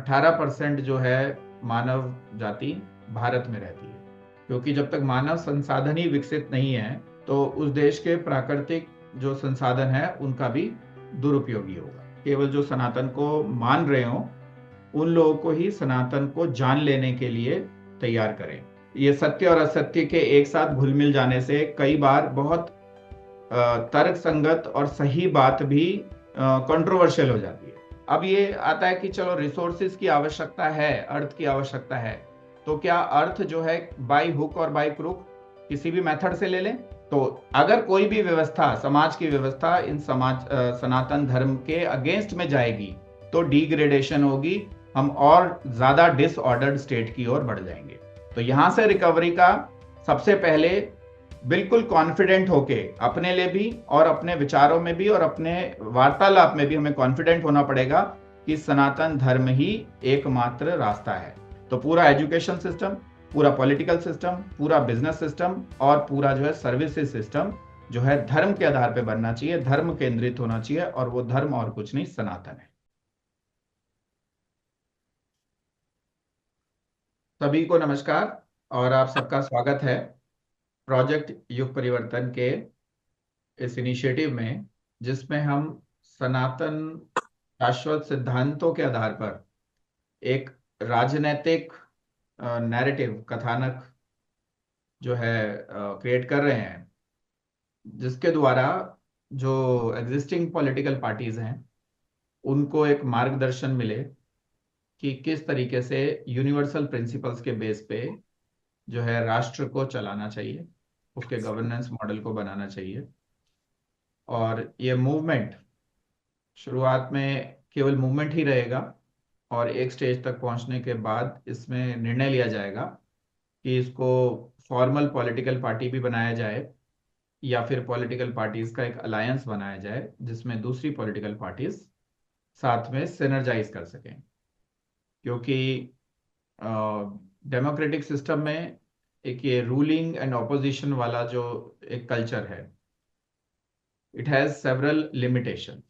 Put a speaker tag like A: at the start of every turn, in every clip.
A: 18% जो है मानव जाति भारत में रहती है, क्योंकि जब तक मानव संसाधन ही विकसित नहीं है तो उस देश के प्राकृतिक जो संसाधन है उनका भी दुरुपयोग ही होगा। केवल जो सनातन को मान रहे हो उन लोगों को ही सनातन को जान लेने के लिए तैयार करें। ये सत्य और असत्य के एक साथ घुल मिल जाने से कई बार बहुत तर्क संगत और सही बात भी कंट्रोवर्शियल हो जाती है। अब ये आता है कि चलो रिसोर्सेज की आवश्यकता है, अर्थ की आवश्यकता है, तो क्या अर्थ जो है बाय हुक और बाय क्रुक किसी भी मेथड से ले लें? तो अगर कोई भी व्यवस्था, समाज की व्यवस्था इन सनातन धर्म के अगेंस्ट में जाएगी तो डिग्रेडेशन होगी, हम और ज्यादा डिसऑर्डर्ड स्टेट की ओर बढ़ जाएंगे। तो यहां से रिकवरी का सबसे पहले बिल्कुल कॉन्फिडेंट होके अपने लिए भी और अपने विचारों में भी और अपने वार्तालाप में भी हमें कॉन्फिडेंट होना पड़ेगा कि सनातन धर्म ही एकमात्र रास्ता है। तो पूरा एजुकेशन सिस्टम, पूरा पॉलिटिकल सिस्टम, पूरा बिजनेस सिस्टम और पूरा जो है सर्विसेज सिस्टम जो है धर्म के आधार पर बनना चाहिए, धर्म केंद्रित होना चाहिए, और वो धर्म और कुछ नहीं, सनातन है। सभी को नमस्कार और आप सबका स्वागत है प्रोजेक्ट युग परिवर्तन के इस इनिशिएटिव में, जिसमें हम सनातन शाश्वत सिद्धांतों के आधार पर एक राजनैतिक नैरेटिव, कथानक जो है क्रिएट कर रहे हैं, जिसके द्वारा जो एग्जिस्टिंग पॉलिटिकल पार्टीज हैं उनको एक मार्गदर्शन मिले कि किस तरीके से यूनिवर्सल प्रिंसिपल्स के बेस पे जो है राष्ट्र को चलाना चाहिए, उसके गवर्नेंस मॉडल को बनाना चाहिए। और ये मूवमेंट शुरुआत में केवल मूवमेंट ही रहेगा और एक स्टेज तक पहुंचने के बाद इसमें निर्णय लिया जाएगा कि इसको फॉर्मल पॉलिटिकल पार्टी भी बनाया जाए या फिर पॉलिटिकल पार्टीज का एक अलायंस बनाया जाए जिसमें दूसरी पॉलिटिकल पार्टीज साथ में सिनर्जाइज कर सकें। क्योंकि डेमोक्रेटिक सिस्टम में एक ये रूलिंग एंड ऑपोजिशन वाला जो एक कल्चर है, इट हैज सेवरल लिमिटेशन।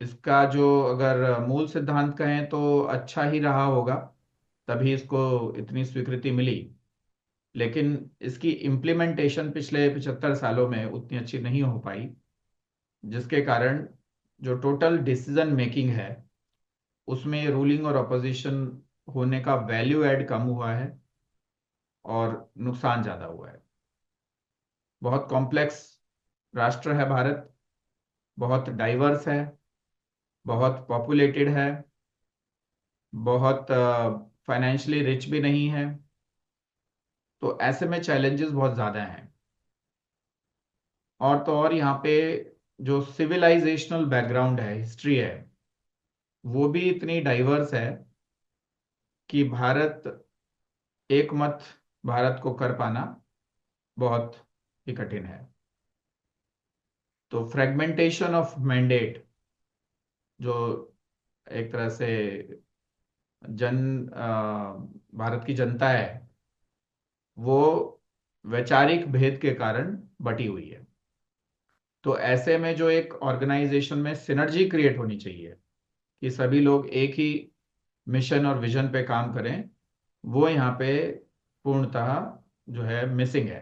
A: इसका जो अगर मूल सिद्धांत कहें तो अच्छा ही रहा होगा, तभी इसको इतनी स्वीकृति मिली, लेकिन इसकी इम्प्लीमेंटेशन पिछले 75 सालों में उतनी अच्छी नहीं हो पाई, जिसके कारण जो टोटल डिसीजन मेकिंग है उसमें रूलिंग और अपोजिशन होने का वैल्यू ऐड कम हुआ है और नुकसान ज़्यादा हुआ है। बहुत कॉम्प्लेक्स राष्ट्र है भारत, बहुत डाइवर्स है, बहुत पॉपुलेटेड है, बहुत फाइनेंशियली रिच भी नहीं है। तो ऐसे में चैलेंजेस बहुत ज़्यादा हैं। और तो और यहाँ पे जो सिविलाइजेशनल बैकग्राउंड है, हिस्ट्री है, वो भी इतनी डाइवर्स है कि एक मत भारत को कर पाना बहुत ही कठिन है। तो फ्रेगमेंटेशन ऑफ मैंडेट जो एक तरह से भारत की जनता है वो वैचारिक भेद के कारण बटी हुई है। तो ऐसे में जो एक ऑर्गेनाइजेशन में सिनर्जी क्रिएट होनी चाहिए कि सभी लोग एक ही मिशन और विजन पे काम करें, वो यहाँ पे पूर्णतः जो है मिसिंग है।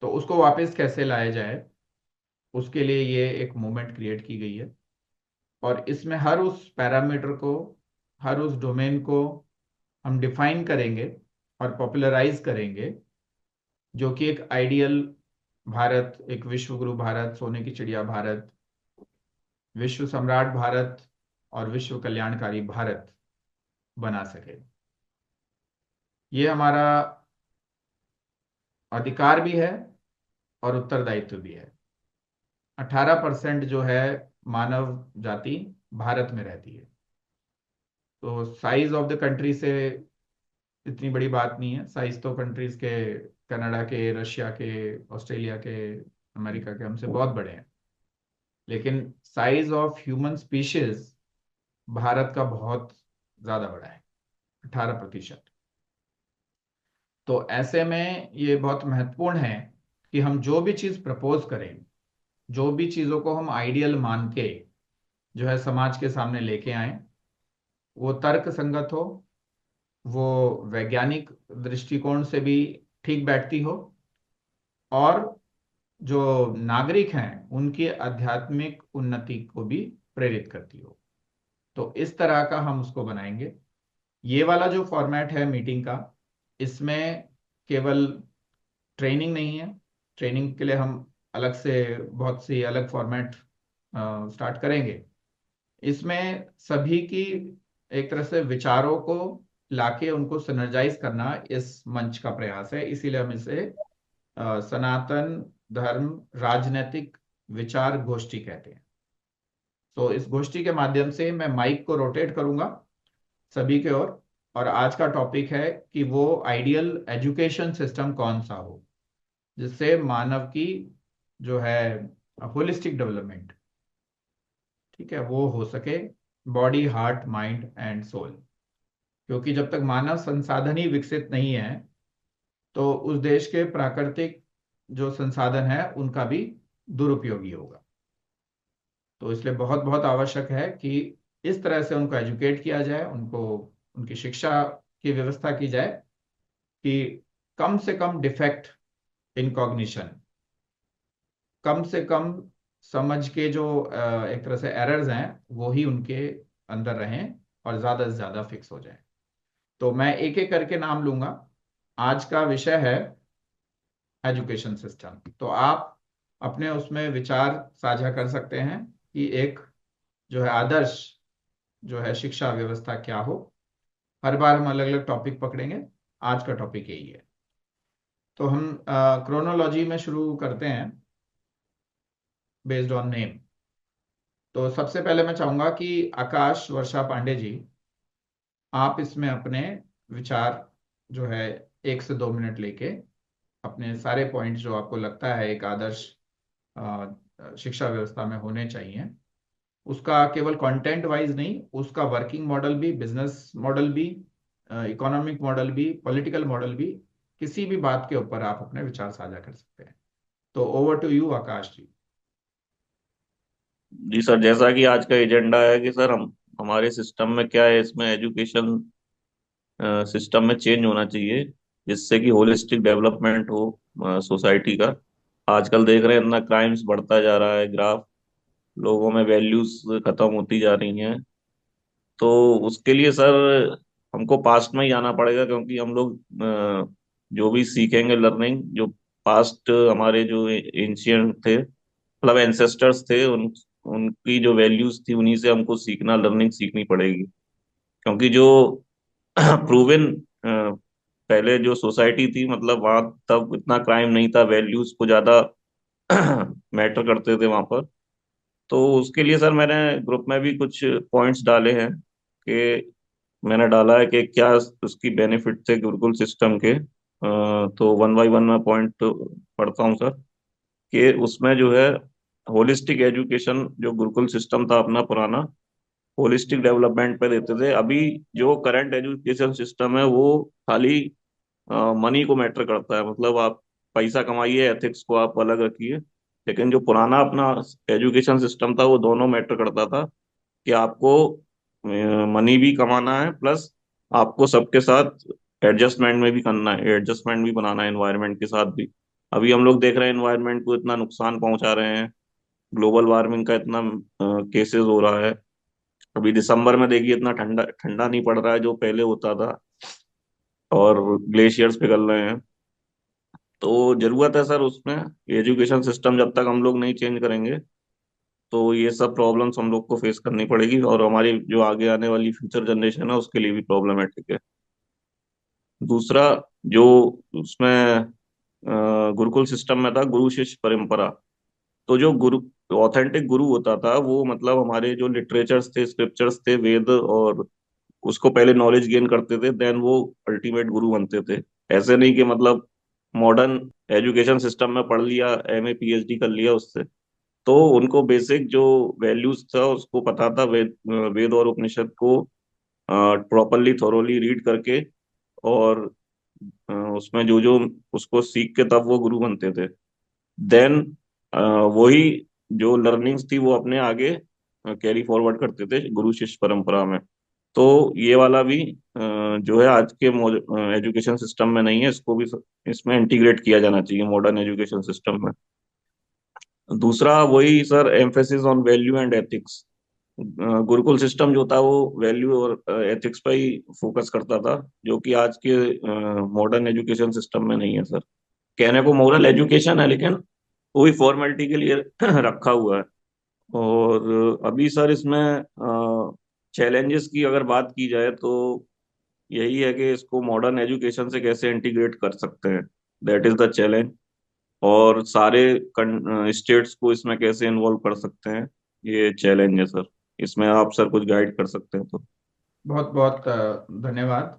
A: तो उसको वापस कैसे लाया जाए, उसके लिए ये एक मूवमेंट क्रिएट की गई है। और इसमें हर उस पैरामीटर को, हर उस डोमेन को हम डिफाइन करेंगे और पॉपुलराइज करेंगे, जो कि एक आइडियल भारत, एक विश्व गुरु भारत, सोने की चिड़िया भारत, विश्व सम्राट भारत और विश्व कल्याणकारी भारत बना सके। ये हमारा अधिकार भी है और उत्तरदायित्व भी है। 18% जो है मानव जाति भारत में रहती है। तो साइज ऑफ द कंट्री से इतनी बड़ी बात नहीं है। साइज तो कंट्रीज के, कनाडा के, रशिया के, ऑस्ट्रेलिया के, अमेरिका के हमसे बहुत बड़े हैं, लेकिन size of human species Bharat का बहुत ज्यादा बड़ा है, 18%। तो ऐसे में ये बहुत महत्वपूर्ण है कि हम जो भी चीज प्रपोज करें, जो भी चीजों को हम आइडियल मान के जो है समाज के सामने लेके आए, वो तर्क संगत हो, वो वैज्ञानिक दृष्टिकोण से भी ठीक बैठती हो, और जो नागरिक हैं उनकी आध्यात्मिक उन्नति को भी प्रेरित करती हो। तो इस तरह का हम उसको बनाएंगे। ये वाला जो फॉर्मेट है मीटिंग का, इसमें केवल ट्रेनिंग नहीं है। ट्रेनिंग के लिए हम अलग से बहुत सी अलग फॉर्मेट स्टार्ट करेंगे। इसमें सभी की एक तरह से विचारों को लाके उनको सिनर्जाइज करना इस मंच का प्रयास है। इसीलिए हम इसे सनातन धर्म राजनीतिक विचार गोष्ठी कहते हैं। तो इस गोष्ठी के माध्यम से मैं माइक को रोटेट करूंगा सभी के ओर, और आज का टॉपिक है कि वो आइडियल एजुकेशन सिस्टम कौन सा हो जिससे मानव की जो है होलिस्टिक डेवलपमेंट, ठीक है, वो हो सके, body heart mind and soul. क्योंकि जब तक मानव संसाधन ही विकसित नहीं है तो उस देश के प्राकृतिक जो संसाधन है उनका भी दुरुपयोगी होगा। तो इसलिए बहुत बहुत आवश्यक है कि इस तरह से उनको एजुकेट किया जाए, उनको उनकी शिक्षा की व्यवस्था की जाए कि कम से कम डिफेक्ट इन कॉग्निशन, कम से कम समझ के जो एक तरह से एरर्स हैं वो ही उनके अंदर रहें और ज्यादा से ज्यादा फिक्स हो जाए। तो मैं एक एक करके नाम लूंगा। आज का विषय है एजुकेशन सिस्टम। तो आप अपने उसमें विचार साझा कर सकते हैं कि एक जो है आदर्श जो है शिक्षा व्यवस्था क्या हो। हर बार हम अलग अलग टॉपिक पकड़ेंगे। आज का टॉपिक यही है। तो हम क्रोनोलॉजी में शुरू करते हैं बेस्ड ऑन नेम। तो सबसे पहले मैं चाहूंगा कि आकाश वर्षा पांडे जी, आप इसमें अपने विचार जो है 1 से 2 मिनट लेके अपने सारे पॉइंट्स जो आपको लगता है एक आदर्श शिक्षा व्यवस्था में होने चाहिए, उसका केवल कंटेंट वाइज नहीं, उसका वर्किंग मॉडल भी, बिजनेस मॉडल भी, इकोनॉमिक मॉडल भी, पॉलिटिकल मॉडल भी, किसी भी बात के ऊपर आप अपने विचार साझा कर सकते हैं। तो over to you Akash ji.
B: जी सर, जैसा कि आज का एजेंडा है कि सर हम हमारे सिस्टम में क्या है, इसमें एजुकेशन सिस्टम में चेंज होना चाहिए जिससे कि होलिस्टिक डेवलपमेंट हो सोसाइटी का। आजकल देख रहे हैं इतना क्राइम्स बढ़ता जा रहा है, ग्राफ, लोगों में वैल्यूज खत्म होती जा रही हैं। तो उसके लिए सर हमको पास्ट में ही आना पड़ेगा, क्योंकि हम लोग जो भी सीखेंगे लर्निंग, जो पास्ट हमारे जो एंशियंट थे, मतलब एंसेस्टर्स थे, उन उनकी जो वैल्यूज थी उन्हीं से हमको सीखना, लर्निंग सीखनी पड़ेगी। क्योंकि जो प्रूवन पहले जो सोसाइटी थी, मतलब वहां तब इतना क्राइम नहीं था, वैल्यूज को ज्यादा मैटर करते थे वहां पर। तो उसके लिए सर मैंने ग्रुप में भी कुछ पॉइंट्स डाले हैं कि मैंने डाला है कि क्या उसकी बेनिफिट थे गुरुकुल सिस्टम के। तो वन बाय वन में पॉइंट पढ़ता हूँ सर। कि उसमें जो है होलिस्टिक एजुकेशन, जो गुरुकुल सिस्टम था अपना पुराना, होलिस्टिक डेवलपमेंट पे देते थे। अभी जो करंट एजुकेशन सिस्टम है वो खाली मनी को मैटर करता है, मतलब आप पैसा कमाइए, एथिक्स को आप अलग रखिए। लेकिन जो पुराना अपना एजुकेशन सिस्टम था वो दोनों मैटर करता था, कि आपको मनी भी कमाना है, प्लस आपको सबके साथ एडजस्टमेंट में भी करना है, एडजस्टमेंट भी बनाना है एनवायरनमेंट के साथ भी। अभी हम लोग देख रहे हैं एनवायरनमेंट को इतना नुकसान पहुंचा रहे हैं, ग्लोबल वार्मिंग का इतना केसेस हो रहा है। अभी दिसंबर में देखिए इतना ठंडा ठंडा नहीं पड़ रहा है जो पहले होता था, और ग्लेशियर्स पिघल रहे हैं। तो जरूरत है सर उसमें, एजुकेशन सिस्टम जब तक हम लोग नहीं चेंज करेंगे तो ये सब प्रॉब्लम्स हम लोग को फेस करनी पड़ेगी, और हमारी जो आगे आने वाली फ्यूचर जनरेशन है उसके लिए भी प्रॉब्लमेटिक है। दूसरा, जो उसमें गुरुकुल सिस्टम में था गुरु शिष्य परंपरा। तो जो गुरु, ऑथेंटिक गुरु होता था वो, मतलब हमारे जो लिटरेचर्स थे, स्क्रिप्चर्स थे, वेद, और उसको पहले नॉलेज गेन करते थे, देन वो अल्टीमेट गुरु बनते थे। ऐसे नहीं कि मतलब मॉडर्न एजुकेशन सिस्टम में पढ़ लिया, एमए पीएचडी कर लिया उससे। तो उनको बेसिक जो वैल्यूज था उसको पता था, वेद और उपनिषद को प्रॉपरली थोरोली रीड करके, और उसमें जो जो उसको सीख के तब वो गुरु बनते थे। देन वही जो लर्निंग्स थी वो अपने आगे कैरी फॉरवर्ड करते थे गुरु शिष्य परंपरा में। तो ये वाला भी जो है आज के एजुकेशन सिस्टम में नहीं है, इसको भी इसमें इंटीग्रेट किया जाना चाहिए मॉडर्न एजुकेशन सिस्टम में। दूसरा वही sir, emphasis on value and ethics. Gurukul system जो था वो वैल्यू और एथिक्स पर ही फोकस करता था, जो कि आज के मॉडर्न एजुकेशन सिस्टम में नहीं है सर। कहने को मोरल एजुकेशन है, लेकिन वो भी फॉर्मेलिटी के लिए रखा हुआ है। और अभी सर इसमें चैलेंजेस की अगर बात की जाए तो यही है कि इसको मॉडर्न एजुकेशन से कैसे इंटीग्रेट कर सकते हैं, दैट इज द चैलेंज। और सारे स्टेट्स को इसमें कैसे इन्वॉल्व कर सकते हैं, ये चैलेंज है सर। इसमें आप सर कुछ गाइड कर सकते हैं तो।
A: बहुत बहुत धन्यवाद।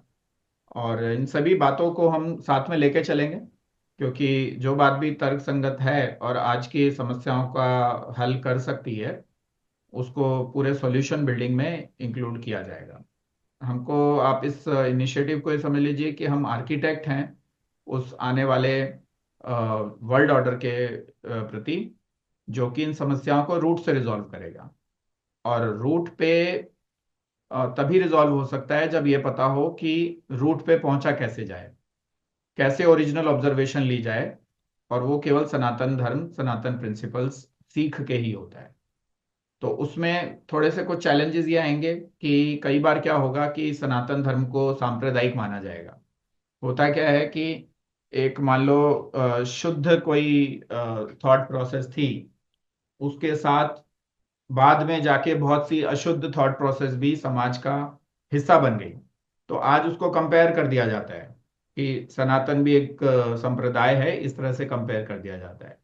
A: और इन सभी बातों को हम साथ में लेके चलेंगे, क्योंकि जो बात भी तर्क संगत है और आज की समस्याओं का हल कर सकती है, उसको पूरे सॉल्यूशन बिल्डिंग में इंक्लूड किया जाएगा। हमको, आप इस इनिशिएटिव को ये समझ लीजिए कि हम आर्किटेक्ट हैं उस आने वाले वर्ल्ड ऑर्डर के प्रति, जो कि इन समस्याओं को रूट से रिजॉल्व करेगा। और रूट पे तभी रिजॉल्व हो सकता है जब ये पता हो कि रूट पे पहुंचा कैसे जाए, कैसे ओरिजिनल ऑब्जर्वेशन ली जाए। और वो केवल सनातन धर्म, सनातन प्रिंसिपल्स सीख के ही होता है। तो उसमें थोड़े से कुछ चैलेंजेस ये आएंगे कि कई बार क्या होगा कि सनातन धर्म को सांप्रदायिक माना जाएगा। होता क्या है कि एक मान लो शुद्ध कोई थॉट प्रोसेस थी, उसके साथ बाद में जाके बहुत सी अशुद्ध थॉट प्रोसेस भी समाज का हिस्सा बन गई। तो आज उसको कंपेयर कर दिया जाता है कि सनातन भी एक संप्रदाय है, इस तरह से कंपेयर कर दिया जाता है।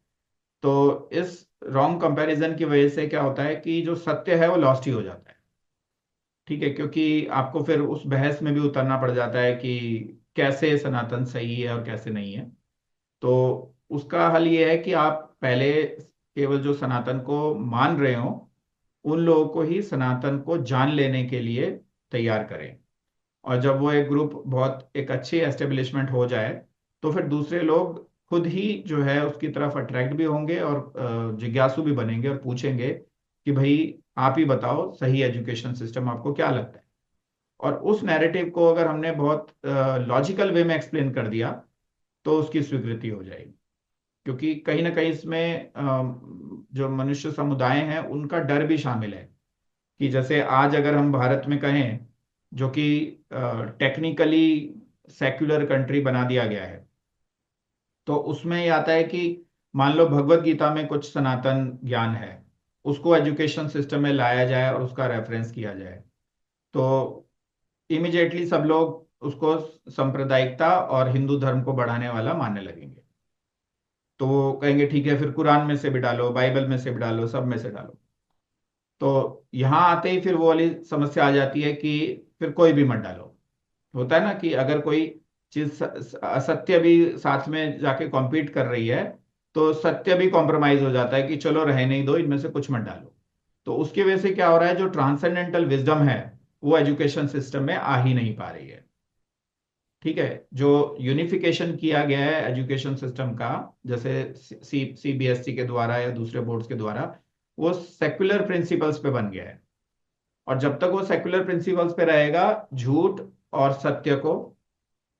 A: तो इस रॉन्ग कंपैरिजन की वजह से क्या होता है कि जो सत्य है वो लॉस्ट ही हो जाता है। ठीक है, क्योंकि आपको फिर उस बहस में भी उतरना पड़ जाता है कि कैसे सनातन सही है और कैसे नहीं है। तो उसका हल ये है कि आप पहले केवल जो सनातन को मान रहे हो, उन लोगों को ही सनातन को जान लेने के लिए तैयार करें। और जब वो एक ग्रुप बहुत एक अच्छी एस्टेब्लिशमेंट हो जाए, तो फिर दूसरे लोग खुद ही जो है उसकी तरफ अट्रैक्ट भी होंगे और जिज्ञासु भी बनेंगे और पूछेंगे कि भाई आप ही बताओ सही एजुकेशन सिस्टम आपको क्या लगता है। और उस नैरेटिव को अगर हमने बहुत लॉजिकल वे में एक्सप्लेन कर दिया, तो उसकी स्वीकृति हो जाएगी। क्योंकि कहीं ना कहीं इसमें जो मनुष्य समुदाय हैं उनका डर भी शामिल है कि जैसे आज अगर हम भारत में कहें, जो कि टेक्निकली सेक्युलर कंट्री बना दिया गया है, तो उसमें ये आता है कि मान लो भगवत गीता में कुछ सनातन ज्ञान है, उसको एजुकेशन सिस्टम में लाया जाए और उसका रेफरेंस किया जाए, तो इमिजिएटली सब लोग उसको सांप्रदायिकता और हिंदू धर्म को बढ़ाने वाला मानने लगेंगे। तो वो कहेंगे ठीक है, फिर कुरान में से भी डालो, बाइबल में से भी डालो, सब में से डालो। तो यहाँ आते ही फिर वो वाली समस्या आ जाती है कि फिर कोई भी मत डालो। होता है ना कि अगर कोई चीज असत्य भी साथ में जाके कॉम्पीट कर रही है, तो सत्य भी कॉम्प्रोमाइज हो जाता है कि चलो रहने ही दो, इनमें से कुछ मत डालो। तो उसकी वजह से क्या हो रहा है, जो ट्रांसेंडेंटल विजडम है वो एजुकेशन सिस्टम में आ ही नहीं पा रही है। ठीक है, जो यूनिफिकेशन किया गया है एजुकेशन सिस्टम का, जैसे सीबीएसई के द्वारा या दूसरे बोर्ड्स के द्वारा, वो सेक्युलर प्रिंसिपल्स पे बन गया है। और जब तक वो सेक्युलर प्रिंसिपल्स पे रहेगा, झूठ और सत्य को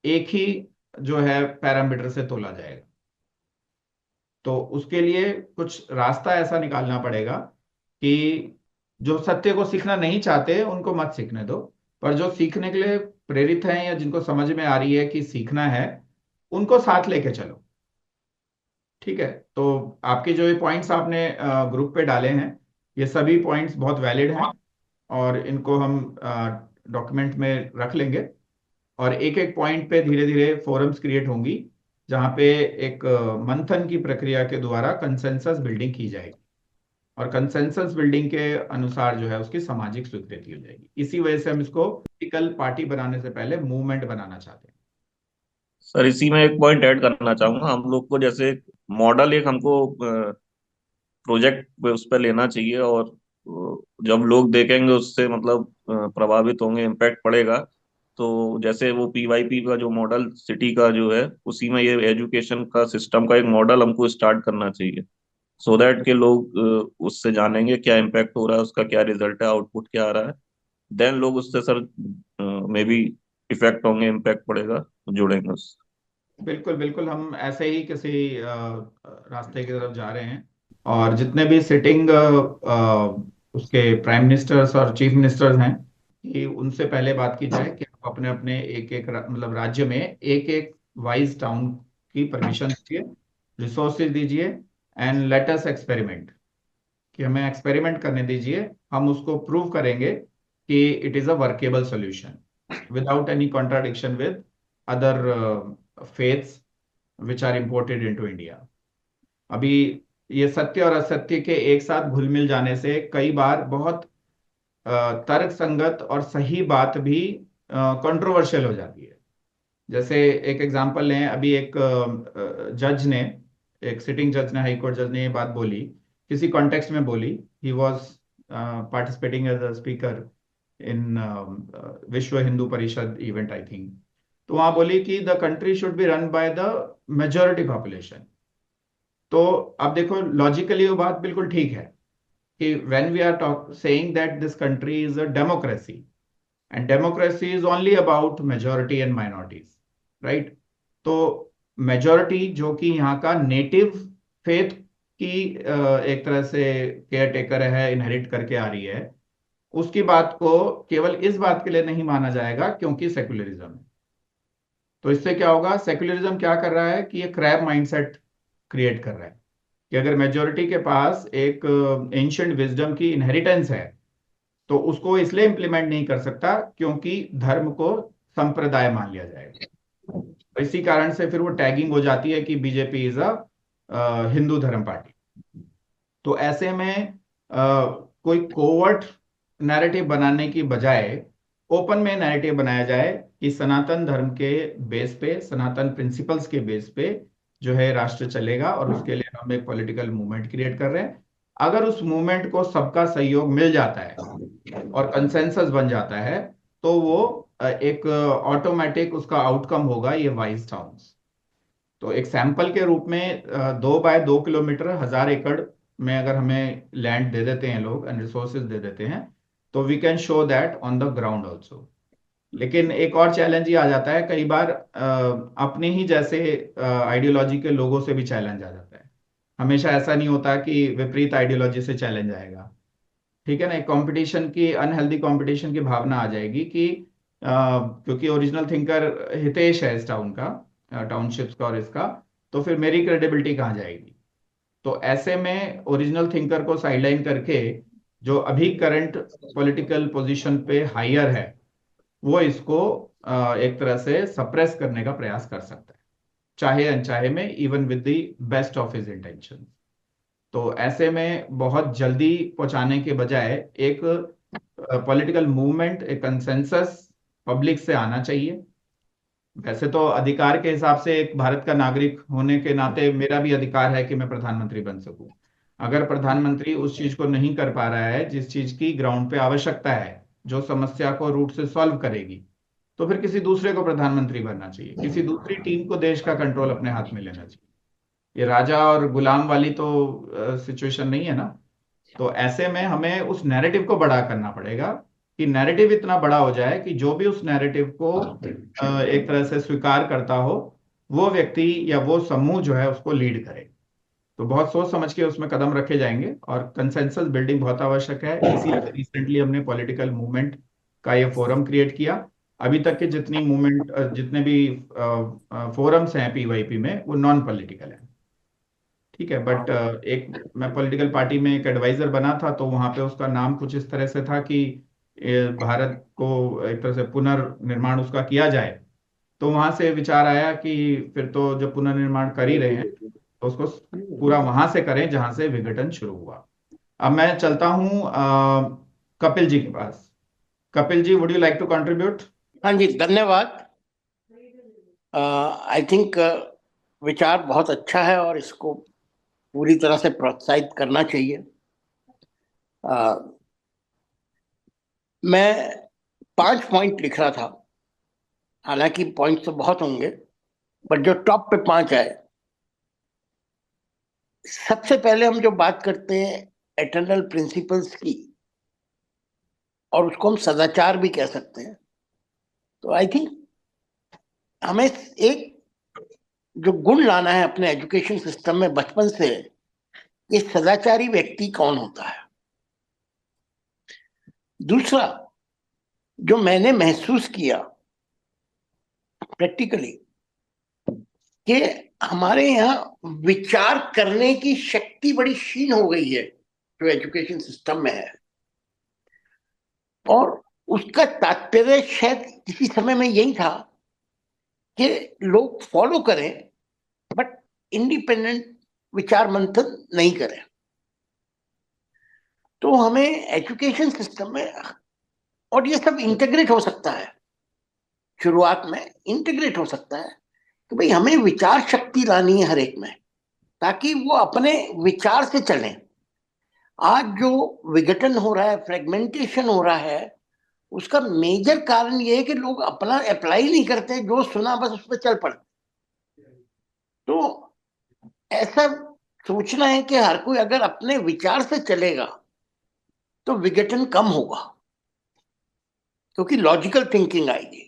A: एक ही जो है पैरामीटर से तोला जाएगा। तो उसके लिए कुछ रास्ता ऐसा निकालना पड़ेगा कि जो सत्य को सीखना नहीं चाहते उनको मत सीखने दो, पर जो सीखने के लिए प्रेरित हैं या जिनको समझ में आ रही है कि सीखना है, उनको साथ लेके चलो। ठीक है। तो आपके जो ये पॉइंट्स आपने ग्रुप पे डाले हैं, ये सभी पॉइंट्स बहुत वैलिड हैं, और इनको हम डॉक्यूमेंट में रख लेंगे। और एक एक पॉइंट पे धीरे धीरे फोरम्स क्रिएट होंगी, जहाँ पे एक मंथन की प्रक्रिया के द्वारा कंसेंसस बिल्डिंग की जाएगी। और कंसेंसस बिल्डिंग के अनुसार जो है उसकी सामाजिक स्वीकृति हो जाएगी। इसी वजह से हम इसको पॉलिटिकल पार्टी बनाने से पहले मूवमेंट बनाना चाहते हैं।
B: सर इसी में एक पॉइंट ऐड करना चाहूंगा, हम लोग को जैसे मॉडल एक हमको प्रोजेक्ट उस पर लेना चाहिए, और जब लोग देखेंगे उससे मतलब प्रभावित होंगे, इम्पैक्ट पड़ेगा। तो जैसे वो पीवाईपी का जो मॉडल सिटी का जो है, उसी में ये एजुकेशन का सिस्टम का एक मॉडल हमको स्टार्ट करना चाहिए। सो दैट के लोग उससे जानेंगे क्या इम्पैक्ट हो रहा है, उसका क्या रिजल्ट है, आउटपुट क्या आ रहा है। देन लोग उससे सर मे बी इफेक्ट होंगे, इम्पैक्ट पड़ेगा तो जुड़ेंगे उससे।
A: बिल्कुल बिल्कुल, हम ऐसे ही किसी रास्ते की तरफ जा रहे हैं। और जितने भी सिटिंग उसके प्राइम मिनिस्टर्स और चीफ मिनिस्टर्स हैं, कि उनसे पहले बात की जाए कि आप अपने अपने एक एक मतलब राज्य में एक एक वाइज टाउन की परमिशन दीजिए, रिसोर्सेज दीजिए, एंड लेट अस एक्सपेरिमेंट, कि हमें एक्सपेरिमेंट करने दीजिए। हम उसको प्रूव करेंगे कि it is a workable solution without any contradiction with other faiths which are imported into India। अभी ये सत्य और असत्य के एक साथ घुल मिल जाने से कई बार बहुत तर्क संगत और सही बात भी कंट्रोवर्शियल हो जाती है। जैसे एक एग्जांपल लें, अभी एक जज ने, एक सिटिंग जज ने, हाई कोर्ट जज ने ये बात बोली, किसी कॉन्टेक्स्ट में बोली। He was participating as a speaker in Vishwa Hindu परिषद इवेंट, आई थिंक। तो वहां बोली कि the country should be run by the majority population. तो अब देखो, लॉजिकली वो बात बिल्कुल ठीक है कि when we are talk saying that this country is a democracy, and democracy is only about majority and minorities, right? तो मेजोरिटी जो कि यहाँ का नेटिव फेथ की एक तरह से केयर टेकर है, इनहेरिट करके आ रही है, उसकी बात को केवल इस बात के लिए नहीं माना जाएगा क्योंकि सेक्युलरिज्म है। तो इससे क्या होगा, सेक्युलरिज्म क्या कर रहा है कि ये क्रैब माइंडसेट क्रिएट कर रहा है कि अगर मेजोरिटी के पास एक एंशियंट विजडम की इनहेरिटेंस है, तो उसको इसलिए इंप्लीमेंट नहीं कर सकता क्योंकि धर्म को संप्रदाय मान लिया जाएगा। तो इसी कारण से फिर वो टैगिंग हो जाती है कि बीजेपी इज अ हिंदू धर्म पार्टी। तो ऐसे में कोई कोवर्ट नैरेटिव बनाने की बजाय ओपन में नैरेटिव बनाया जाए कि सनातन धर्म के बेस पे, सनातन प्रिंसिपल्स के बेस पे जो है राष्ट्र चलेगा, और उसके लिए हम एक पॉलिटिकल मूवमेंट क्रिएट कर रहे हैं। अगर उस मूवमेंट को सबका सहयोग मिल जाता है और कंसेंसस बन जाता है, तो वो एक ऑटोमेटिक उसका आउटकम होगा ये वाइज टाउन्स। तो एक सैंपल के रूप में 2 बाय 2 किलोमीटर 1000 एकड़ में अगर हमें लैंड दे देते हैं लोग एंड रिसोर्सेज दे देते हैं, तो we can show that on the ground also. लेकिन एक और चैलेंज ये आ जाता है कई बार, अपने ही जैसे आइडियोलॉजी के लोगों से भी चैलेंज आ जाता है। हमेशा ऐसा नहीं होता कि विपरीत आइडियोलॉजी से चैलेंज आएगा। ठीक है ना, एक कंपटीशन की, अनहेल्दी कंपटीशन की भावना आ जाएगी कि क्योंकि ओरिजिनल थिंकर हितेश है इस टाउन का, टाउनशिप्स का और इसका, तो फिर मेरी क्रेडिबिलिटी कहाँ जाएगी? तो ऐसे में ओरिजिनल थिंकर को साइडलाइन करके जो अभी करंट पॉलिटिकल पोजीशन पे हायर है, वो इसको एक तरह से सप्रेस करने का प्रयास कर सकता है, चाहे अनचाहे में, even with the best of his intention. तो ऐसे में बहुत जल्दी पहुंचाने के बजाय एक पॉलिटिकल मूवमेंट, एक कंसेंसस पब्लिक से आना चाहिए। वैसे तो अधिकार के हिसाब से एक भारत का नागरिक होने के नाते मेरा भी अधिकार है कि मैं प्रधानमंत्री बन सकूं। अगर प्रधानमंत्री उस चीज को नहीं कर पा रहा है जिस चीज की ग्राउंड पे आवश्यकता है, जो समस्या को रूट से सॉल्व करेगी, तो फिर किसी दूसरे को प्रधानमंत्री बनना चाहिए, किसी दूसरी टीम को देश का कंट्रोल अपने हाथ में लेना चाहिए। ये राजा और गुलाम वाली तो सिचुएशन नहीं है ना। तो ऐसे में हमें उस नैरेटिव को बड़ा करना पड़ेगा, कि नैरेटिव इतना बड़ा हो जाए कि जो भी उस नैरेटिव को एक तरह से स्वीकार करता हो, वो व्यक्ति या वो समूह जो है उसको लीड करे। तो बहुत सोच समझ के उसमें कदम रखे जाएंगे, और कंसेंसस बिल्डिंग बहुत आवश्यक है। इसीलिए रिसेंटली हमने पॉलिटिकल मूवमेंट का ये फोरम क्रिएट किया। अभी तक के जितनी मूवमेंट, जितने भी फोरम्स हैं पीवाईपी में, वो नॉन पॉलिटिकल है। ठीक है, बट एक मैं पॉलिटिकल पार्टी में एक एडवाइजर बना था, तो वहां पे उसका नाम कुछ इस तरह से था कि भारत को एक तरह से पुनर्निर्माण उसका किया जाए। तो वहां से विचार आया कि फिर तो जब पुनर्निर्माण कर ही रहे हैं, तो उसको पूरा वहां से करें जहां से विघटन शुरू हुआ। अब मैं चलता हूं कपिल जी के पास। Kapil ji, would you like to contribute?
C: हाँ जी, धन्यवाद। आई थिंक विचार बहुत अच्छा है और इसको पूरी तरह से प्रोत्साहित करना चाहिए। मैं 5 पॉइंट लिख रहा था, हालांकि पॉइंट तो बहुत होंगे, पर जो टॉप पे 5 आए। सबसे पहले हम जो बात करते हैं एटर्नल प्रिंसिपल्स की, और उसको हम सदाचार भी कह सकते हैं, तो आई थिंक हमें एक जो गुण लाना है अपने एजुकेशन सिस्टम में बचपन से, ये सदाचारी व्यक्ति कौन होता है। दूसरा, जो मैंने महसूस किया प्रैक्टिकली, कि हमारे यहाँ विचार करने की शक्ति बड़ी क्षीण हो गई है जो एजुकेशन सिस्टम में है। और उसका तात्पर्य शायद किसी समय में यही था कि लोग फॉलो करें बट इंडिपेंडेंट विचार मंथन नहीं करें। तो हमें एजुकेशन सिस्टम में, और ये सब इंटीग्रेट हो सकता है, शुरुआत में इंटीग्रेट हो सकता है कि भाई हमें विचार शक्ति लानी है हर एक में, ताकि वो अपने विचार से चलें। आज जो विघटन हो रहा है, फ्रेगमेंटेशन हो रहा है, उसका मेजर कारण ये है कि लोग अपना अप्लाई नहीं करते, जो सुना बस उस पर चल पड़ते। तो ऐसा सोचना है कि हर कोई अगर अपने विचार से चलेगा तो विघटन कम होगा, क्योंकि लॉजिकल थिंकिंग आएगी।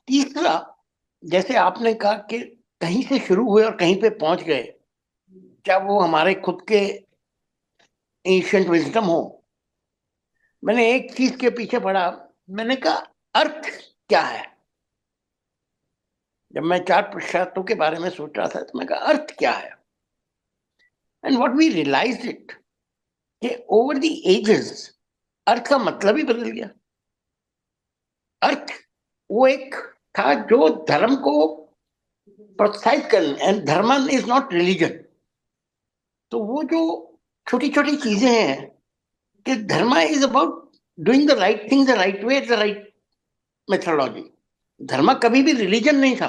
C: तीसरा, जैसे आपने कहा कि कहीं से शुरू हुए और कहीं पे पहुंच गए, क्या वो हमारे खुद के एंशिएंट विजडम हो। मैंने एक चीज के पीछे पढ़ा, मैंने कहा अर्थ क्या है। जब मैं चार पुरुषार्थों के बारे में सोच रहा था तो मैं कहा अर्थ क्या है। And what we realise it कि ओवर द एजेस अर्थ का मतलब ही बदल गया। अर्थ वो एक था जो धर्म को प्रोत्साहित करने, एंड धर्म इज नॉट रिलीजन। तो वो जो छोटी छोटी चीजें हैं कि धर्म is about doing the right thing the right way, the right methodology. धर्म कभी भी रिलीजन नहीं था,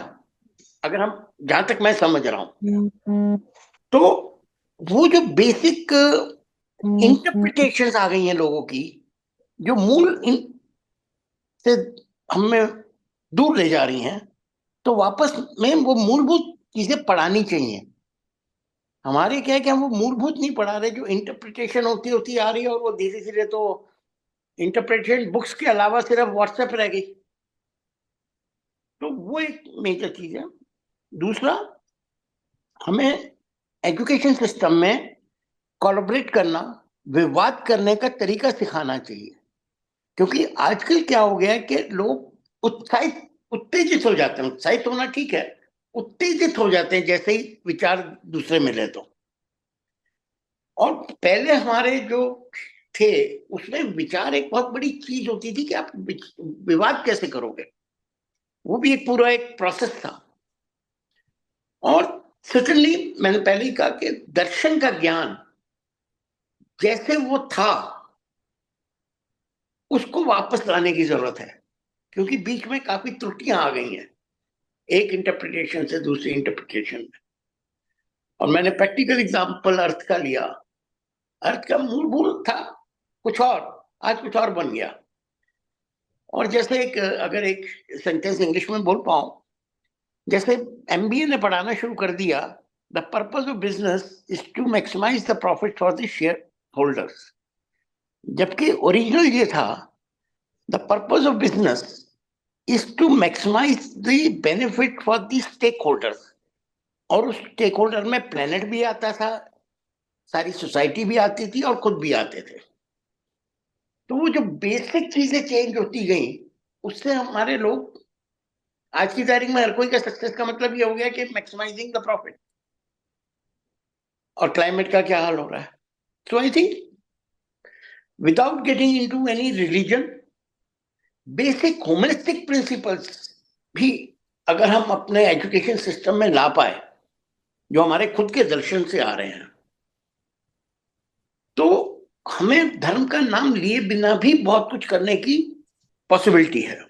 C: अगर हम, जहां तक मैं समझ रहा हूं। तो वो जो बेसिक इंटरप्रिटेशंस आ गई हैं लोगों की, जो मूल से हमें दूर ले जा रही हैं, तो वापस में वो मूलभूत चीजें पढ़ानी चाहिए। हमारे क्या है कि हम वो मूलभूत नहीं पढ़ा रहे, जो इंटरप्रिटेशन होती होती आ रही है, और वो धीरे धीरे तो इंटरप्रिटेशन बुक्स के अलावा सिर्फ व्हाट्सएप रह गई। तो वो एक मेजर चीज है। दूसरा, हमें एजुकेशन सिस्टम में कोलैबोरेट करना, विवाद करने का तरीका सिखाना चाहिए। क्योंकि आजकल क्या हो गया है कि लोग उत्तेजित हो जाते हैं। उत्साहित होना ठीक है, उत्तेजित हो जाते हैं जैसे ही विचार दूसरे मिले तो। और पहले हमारे जो थे उसमें विचार एक बहुत बड़ी चीज होती थी कि आप विवाद कैसे करोगे, वो भी एक पूरा एक प्रोसेस था। और सर्टेनली मैंने पहले ही कहा कि दर्शन का ज्ञान जैसे वो था उसको वापस लाने की जरूरत है, क्योंकि बीच में काफी त्रुटियां आ गई हैं एक इंटरप्रिटेशन से दूसरी इंटरप्रिटेशन में। और मैंने प्रैक्टिकल एग्जांपल अर्थ का लिया। अर्थ का मूलभूत था कुछ और, आज कुछ और बन गया। और जैसे एक, अगर एक सेंटेंस इंग्लिश में बोल पाऊं, जैसे एमबीए ने पढ़ाना शुरू कर दिया, the purpose of business is to maximise the profit for the shareholders. जबकि ओरिजिनल ये था, the purpose of business is to maximise the benefit for the stakeholders. और उस स्टेक होल्डर में प्लेनेट भी आता था, सारी सोसाइटी भी आती थी, और खुद भी आते थे। तो वो जो बेसिक चीजें चेंज होती गई, उससे हमारे लोग, आज की तारीख में हर कोई का सक्सेस का मतलब ये हो गया कि मैक्सिमाइजिंग द प्रॉफिट। और क्लाइमेट का क्या हाल हो रहा है। So I think without getting into any religion, basic humanistic principles भी अगर हम अपने एजुकेशन सिस्टम में ला पाए, जो हमारे खुद के दर्शन से आ रहे हैं, तो हमें धर्म का नाम लिए बिना भी बहुत कुछ करने की पॉसिबिलिटी है।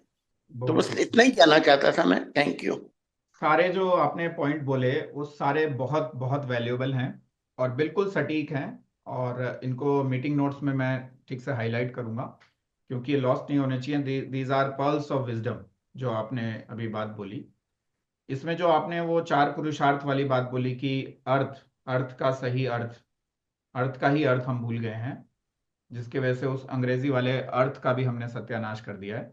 C: तो बस इतना ही कहना चाहता था मैं। Thank you.
A: सारे जो आपने पॉइंट बोले वो सारे बहुत बहुत वैल्यूएबल हैं और बिल्कुल सटीक हैं, और इनको मीटिंग नोट्स में मैं ठीक से हाईलाइट करूंगा, क्योंकि ये लॉस्ट नहीं होने चाहिए। These are pearls of wisdom जो आपने अभी बात बोली। इसमें जो आपने वो 4 पुरुषार्थ वाली बात बोली कि अर्थ, अर्थ का सही अर्थ, अर्थ का ही अर्थ हम भूल गए हैं, जिसकी वजह से उस अंग्रेजी वाले अर्थ का भी हमने सत्यानाश कर दिया है।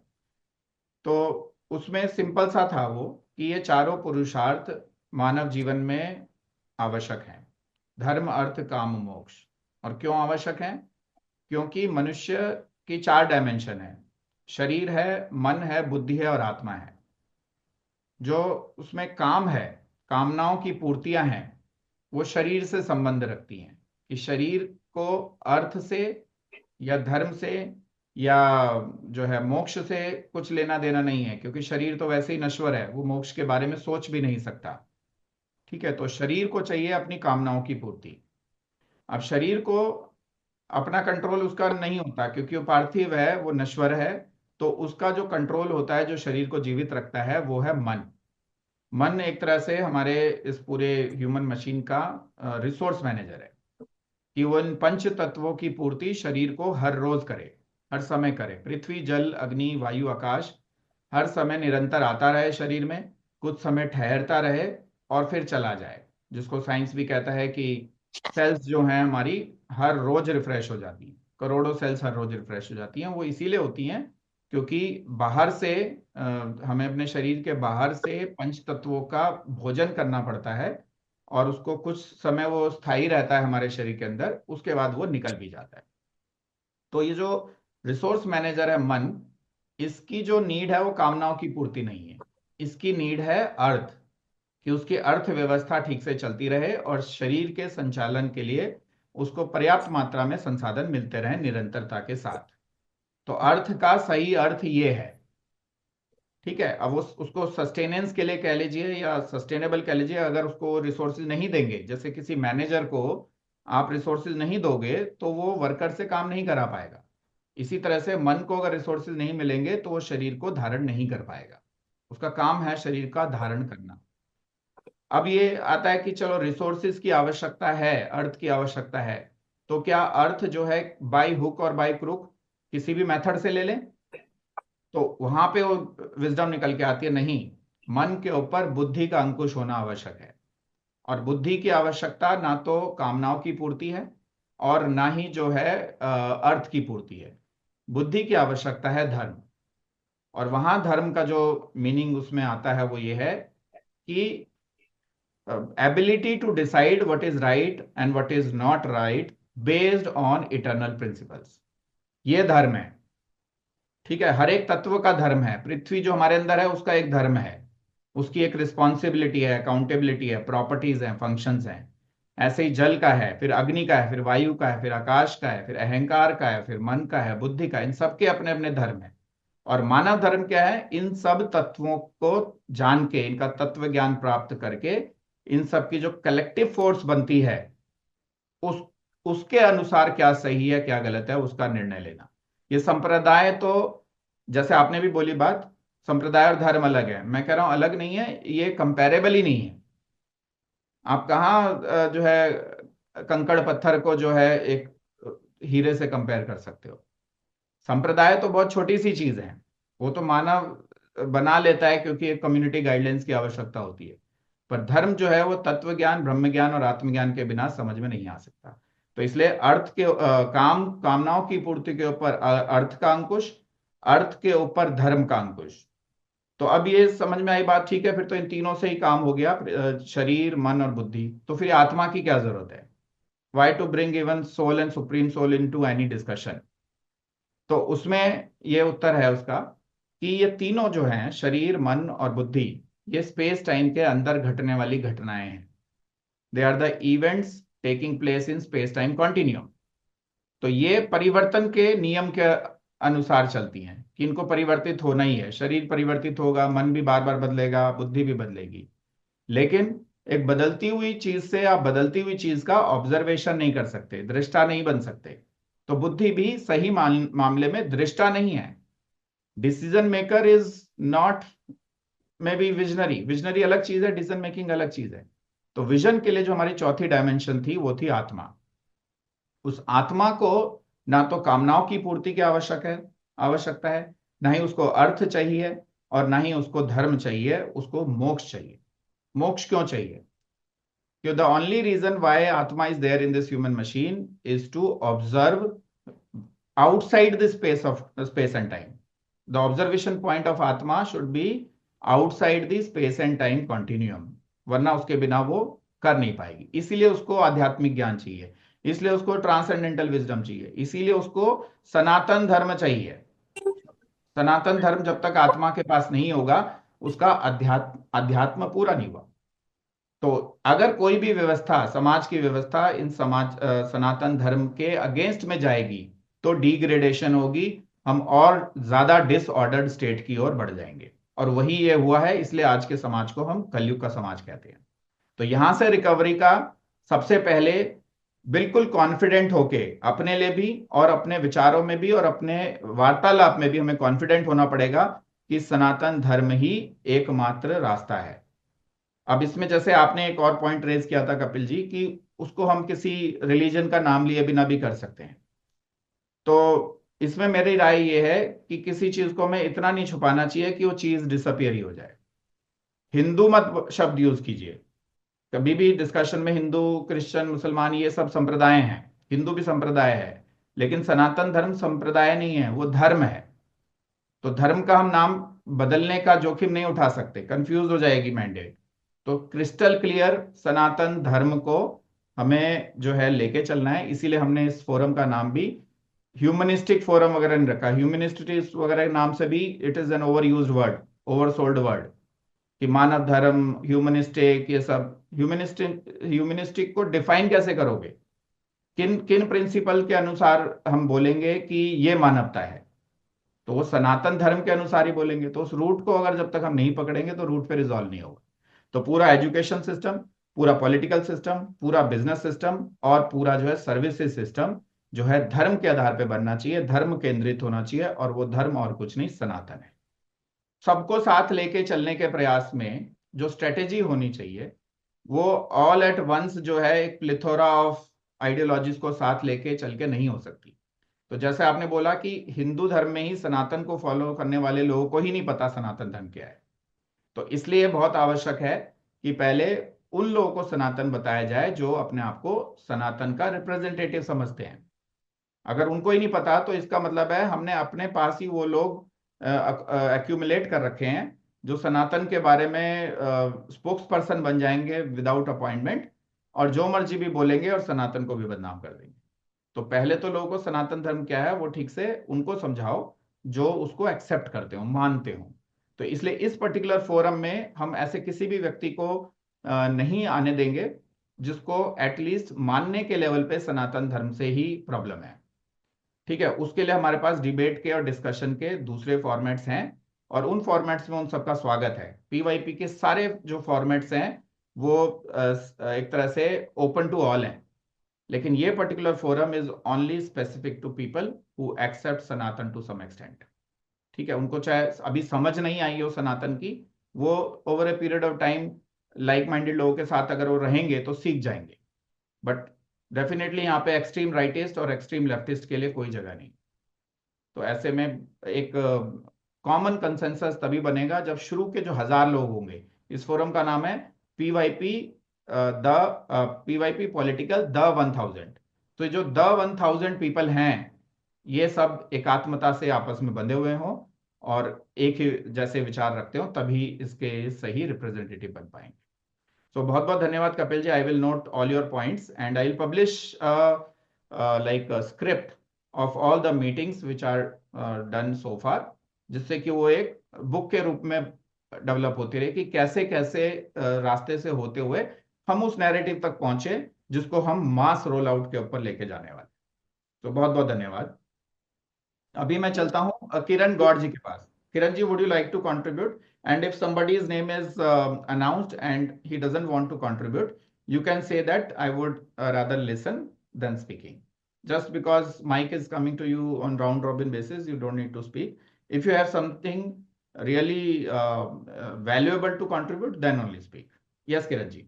A: तो उसमें सिंपल सा था वो कि ये चारों पुरुषार्थ मानव जीवन में आवश्यक हैं, धर्म अर्थ काम मोक्ष। और क्यों आवश्यक हैं? क्योंकि मनुष्य की 4 डायमेंशन है, शरीर है, मन है, बुद्धि है और आत्मा है। जो उसमें काम है, कामनाओं की पूर्तियां हैं, वो शरीर से संबंध रखती हैं कि शरीर को अर्थ से या धर्म से या जो है मोक्ष से कुछ लेना देना नहीं है, क्योंकि शरीर तो वैसे ही नश्वर है, वो मोक्ष के बारे में सोच भी नहीं सकता। ठीक है, तो शरीर को चाहिए अपनी कामनाओं की पूर्ति। अब शरीर को अपना कंट्रोल उसका नहीं होता, क्योंकि वो पार्थिव है, वो नश्वर है। तो उसका जो कंट्रोल होता है, जो शरीर को जीवित रखता है, वो है मन। मन एक तरह से हमारे इस पूरे ह्यूमन मशीन का रिसोर्स मैनेजर है, कि वो इन पंच तत्वों की पूर्ति शरीर को हर रोज करे, हर समय करे। पृथ्वी, जल, अग्नि, वायु, आकाश हर समय निरंतर आता रहे शरीर में, कुछ समय ठहरता रहे और फिर चला जाए। जिसको साइंस भी कहता है कि सेल्स जो हैं हमारी हर रोज रिफ्रेश हो जाती हैं, करोड़ों सेल्स हर रोज रिफ्रेश हो जाती हैं। वो इसीलिए होती हैं क्योंकि बाहर से हमें अपने शरीर के बाहर से पंच तत्वों का भोजन करना पड़ता है, और उसको कुछ समय वो स्थायी रहता है हमारे शरीर के अंदर, उसके बाद वो निकल भी जाता है। तो ये जो रिसोर्स मैनेजर है मन, इसकी जो नीड है वो कामनाओं की पूर्ति नहीं है, इसकी नीड है अर्थ, कि उसकी अर्थव्यवस्था ठीक से चलती रहे और शरीर के संचालन के लिए उसको पर्याप्त मात्रा में संसाधन मिलते रहे निरंतरता के साथ। तो अर्थ का सही अर्थ ये है। ठीक है, अब उसको सस्टेनेंस के लिए कह लीजिए या सस्टेनेबल कह लीजिए। अगर उसको रिसोर्सेज नहीं देंगे, जैसे किसी मैनेजर को आप रिसोर्सेज नहीं दोगे तो वो वर्कर से काम नहीं करा पाएगा। इसी तरह से मन को अगर रिसोर्सेज नहीं मिलेंगे तो वो शरीर को धारण नहीं कर पाएगा। उसका काम है शरीर का धारण करना। अब ये आता है कि चलो रिसोर्सेज की आवश्यकता है, अर्थ की आवश्यकता है, तो क्या अर्थ जो है बाय हुक और बाय क्रुक किसी भी मेथड से ले लें? तो वहां पे वो विजडम निकल के आती है, नहीं, मन के ऊपर बुद्धि का अंकुश होना आवश्यक है। और बुद्धि की आवश्यकता ना तो कामनाओं की पूर्ति है और ना ही जो है अर्थ की पूर्ति है। बुद्धि की आवश्यकता है धर्म। और वहां धर्म का जो मीनिंग उसमें आता है वो ये है कि ability to decide what is right and what is not right based on eternal principles, ये धर्म है। ठीक है, हर एक तत्व का धर्म है। पृथ्वी जो हमारे अंदर है उसका एक धर्म है, उसकी एक रिस्पॉन्सिबिलिटी है, अकाउंटेबिलिटी है, प्रॉपर्टीज हैं, फंक्शंस हैं। ऐसे ही जल का है, फिर अग्नि का है, फिर वायु का है, फिर आकाश का है, फिर अहंकार का है, फिर मन का है, बुद्धि का है। इन सबके अपने अपने धर्म है। और मानव धर्म क्या है? इन सब तत्वों को जान के, इनका तत्व ज्ञान प्राप्त करके, इन सब की जो कलेक्टिव फोर्स बनती है उस उसके अनुसार क्या सही है क्या गलत है उसका निर्णय लेना। ये संप्रदाय तो, जैसे आपने भी बोली बात, संप्रदाय और धर्म अलग है। मैं कह रहा हूं अलग नहीं है, ये कंपेरेबल ही नहीं है। आप कहाँ जो है कंकड़ पत्थर को जो है एक हीरे से कंपेयर कर सकते हो? संप्रदाय तो बहुत छोटी सी चीज है, वो तो मानव बना लेता है क्योंकि एक कम्युनिटी गाइडलाइंस की आवश्यकता होती है। पर धर्म जो है वो तत्व ज्ञान, ब्रह्म ज्ञान और आत्मज्ञान के बिना समझ में नहीं आ सकता। तो इसलिए अर्थ के कामनाओं की पूर्ति के ऊपर अर्थ का अंकुश, अर्थ के ऊपर धर्म का अंकुश। तो अब ये समझ में आई बात? ठीक है, फिर तो इन तीनों से ही काम हो गया, शरीर, मन और बुद्धि। तो फिर आत्मा की क्या जरूरत है? Why to bring even soul and supreme soul into any discussion? तो उसमें ये उत्तर है उसका कि ये तीनों जो हैं, शरीर, मन और बुद्धि, ये स्पेस टाइम के अंदर घटने वाली घटनाएं हैं। They are the events taking place in space time continuum. तो ये परिवर्तन के नियम के अनुसार चलती हैं कि इनको परिवर्तित होना ही है। शरीर परिवर्तित होगा, मन भी बार बार बदलेगा, बुद्धि भी बदलेगी। लेकिन एक बदलती हुई चीज से आप बदलती हुई चीज का ऑब्जर्वेशन नहीं कर सकते, दृष्टा नहीं बन सकते। तो बुद्धि भी सही मामले में दृष्टा नहीं है। Decision maker is not may be visionary. Visionary अलग चीज है, डिसीजन मेकिंग अलग चीज है। तो विजन के लिए जो हमारी चौथी डायमेंशन थी वो थी आत्मा। उस आत्मा को ना तो कामनाओं की पूर्ति की आवश्यकता है, ना ही उसको अर्थ चाहिए और ना ही उसको धर्म चाहिए, उसको मोक्ष चाहिए। मोक्ष क्यों चाहिए? कि the only reason why Atma is there in this human machine is to observe outside the space and time. The observation point of Atma should be outside the space and time continuum, वरना उसके बिना वो कर नहीं पाएगी। इसीलिए उसको आध्यात्मिक ज्ञान चाहिए, इसलिए उसको ट्रांसेंडेंटल विजडम चाहिए, इसीलिए उसको सनातन धर्म चाहिए। सनातन धर्म जब तक आत्मा के पास नहीं होगा, उसका अध्यात्म पूरा नहीं हुआ। तो अगर कोई भी व्यवस्था, समाज की व्यवस्था इन सनातन धर्म के अगेंस्ट में जाएगी तो डिग्रेडेशन होगी, हम और ज्यादा डिसऑर्डर्ड स्टेट की ओर बढ़ जाएंगे। और वही ये हुआ है, इसलिए आज के समाज को हम कलयुग का समाज कहते हैं। तो यहां से रिकवरी का सबसे पहले बिल्कुल कॉन्फिडेंट होके, अपने लिए भी और अपने विचारों में भी और अपने वार्तालाप में भी हमें कॉन्फिडेंट होना पड़ेगा कि सनातन धर्म ही एकमात्र रास्ता है। अब इसमें जैसे आपने एक और पॉइंट रेज किया था कपिल जी, कि उसको हम किसी रिलीजन का नाम लिए बिना भी कर सकते हैं। तो इसमें मेरी राय यह है कि किसी चीज को हमें इतना नहीं छुपाना चाहिए कि वो चीज डिसअपियर ही हो जाए। हिंदू मत शब्द यूज कीजिए कभी भी डिस्कशन में। हिंदू, क्रिश्चियन, मुसलमान ये सब संप्रदाय हैं, हिंदू भी संप्रदाय है, लेकिन सनातन धर्म संप्रदाय नहीं है, वो धर्म है। तो धर्म का हम नाम बदलने का जोखिम नहीं उठा सकते, कंफ्यूज हो जाएगी मैंडेट। तो क्रिस्टल क्लियर सनातन धर्म को हमें जो है लेके चलना है। इसीलिए हमने इस फोरम का नाम भी ह्यूमनिस्टिक फोरम वगैरह नहीं रखा। ह्यूमनिस्टिक वगैरह के नाम से भी it is an over use word, oversold word, कि मानव धर्म, ह्यूमनिस्टिक, ये सब। ह्यूमनिस्टिक को डिफाइन कैसे करोगे? किन किन प्रिंसिपल के अनुसार हम बोलेंगे कि ये मानवता है? तो वो सनातन धर्म के अनुसार ही बोलेंगे। तो उस रूट को अगर जब तक हम नहीं पकड़ेंगे तो रूट पे रिजॉल्व नहीं होगा। तो पूरा एजुकेशन सिस्टम, पूरा पॉलिटिकल सिस्टम, पूरा बिजनेस सिस्टम और पूरा जो है सर्विसेज सिस्टम जो है धर्म के आधार पे बनना चाहिए, धर्म केंद्रित होना चाहिए। और वो धर्म और कुछ नहीं, सनातन है। सबको साथ लेके चलने के प्रयास में जो स्ट्रेटेजी होनी चाहिए वो ऑल एट वंस जो है एक प्लिथोरा ऑफ आइडियोलॉजीज को साथ लेके चल के नहीं हो सकती। तो जैसे आपने बोला कि हिंदू धर्म में ही सनातन को फॉलो करने वाले लोगों को ही नहीं पता सनातन धर्म क्या है। तो इसलिए बहुत आवश्यक है कि पहले उन लोगों को सनातन बताया जाए जो अपने आप को सनातन का रिप्रेजेंटेटिव समझते हैं। अगर उनको ही नहीं पता तो इसका मतलब है हमने अपने पास ही वो लोग एक्यूमुलेट कर रखे हैं जो सनातन के बारे में स्पोक्स पर्सन बन जाएंगे विदाउट अपॉइंटमेंट, और जो मर्जी भी बोलेंगे और सनातन को भी बदनाम कर देंगे। तो पहले तो लोगों को सनातन धर्म क्या है वो ठीक से उनको समझाओ, जो उसको एक्सेप्ट करते हो, मानते हो। तो इसलिए इस पर्टिकुलर फोरम में हम ऐसे किसी भी व्यक्ति को नहीं आने देंगे जिसको एटलीस्ट मानने के लेवल पे सनातन धर्म से ही प्रॉब्लम है। ठीक है, उसके लिए हमारे पास डिबेट के और डिस्कशन के दूसरे फॉर्मेट्स हैं, और उन फॉर्मेट्स में उन सबका स्वागत है। पीवाईपी के सारे जो फॉर्मेट्स हैं वो एक तरह से ओपन टू ऑल हैं, लेकिन ये particular forum is only specific to people who accept Sanatan to some extent. ठीक है, उनको चाहे अभी समझ नहीं आई हो सनातन की, वो over a period of time like minded लोगों के साथ अगर वो रहेंगे तो सीख जाएंगे। बट डेफिनेटली यहाँ पे एक्सट्रीम राइटिस्ट और एक्सट्रीम लेफ्टिस्ट के लिए कोई जगह नहीं। तो ऐसे में एक कॉमन कंसेंसस तभी बनेगा जब शुरू के जो 1000 लोग होंगे, इस फोरम का नाम है पीवाईपी द पीवाईपी पॉलिटिकल द 1000। तो जो द 1000 पीपल हैं ये सब एकात्मता से आपस में बंधे हुए हों और एक ही जैसे विचार रखते हो, तभी इसके सही रिप्रेजेंटेटिव बन पाएंगे। So बहुत बहुत धन्यवाद Kapil ji. I will note all your points and I will publish like a script of all the meetings which are done so far, जिससे कि वो एक बुक के रूप में डेवलप होती रहे कि कैसे कैसे रास्ते से होते हुए हम उस नैरेटिव तक पहुंचे जिसको हम मास रोल आउट के ऊपर लेके जाने वाले। तो बहुत बहुत धन्यवाद। अभी मैं चलता हूँ किरण गौड़ जी के पास। Kiran ji, would you like to contribute? And if somebody's name is announced and he doesn't want to contribute, you can say that I would rather listen than speaking. Just because mic is coming to you on round robin basis, you don't need to speak. If you have something really valuable to contribute, then only speak. Yes, Kiran ji.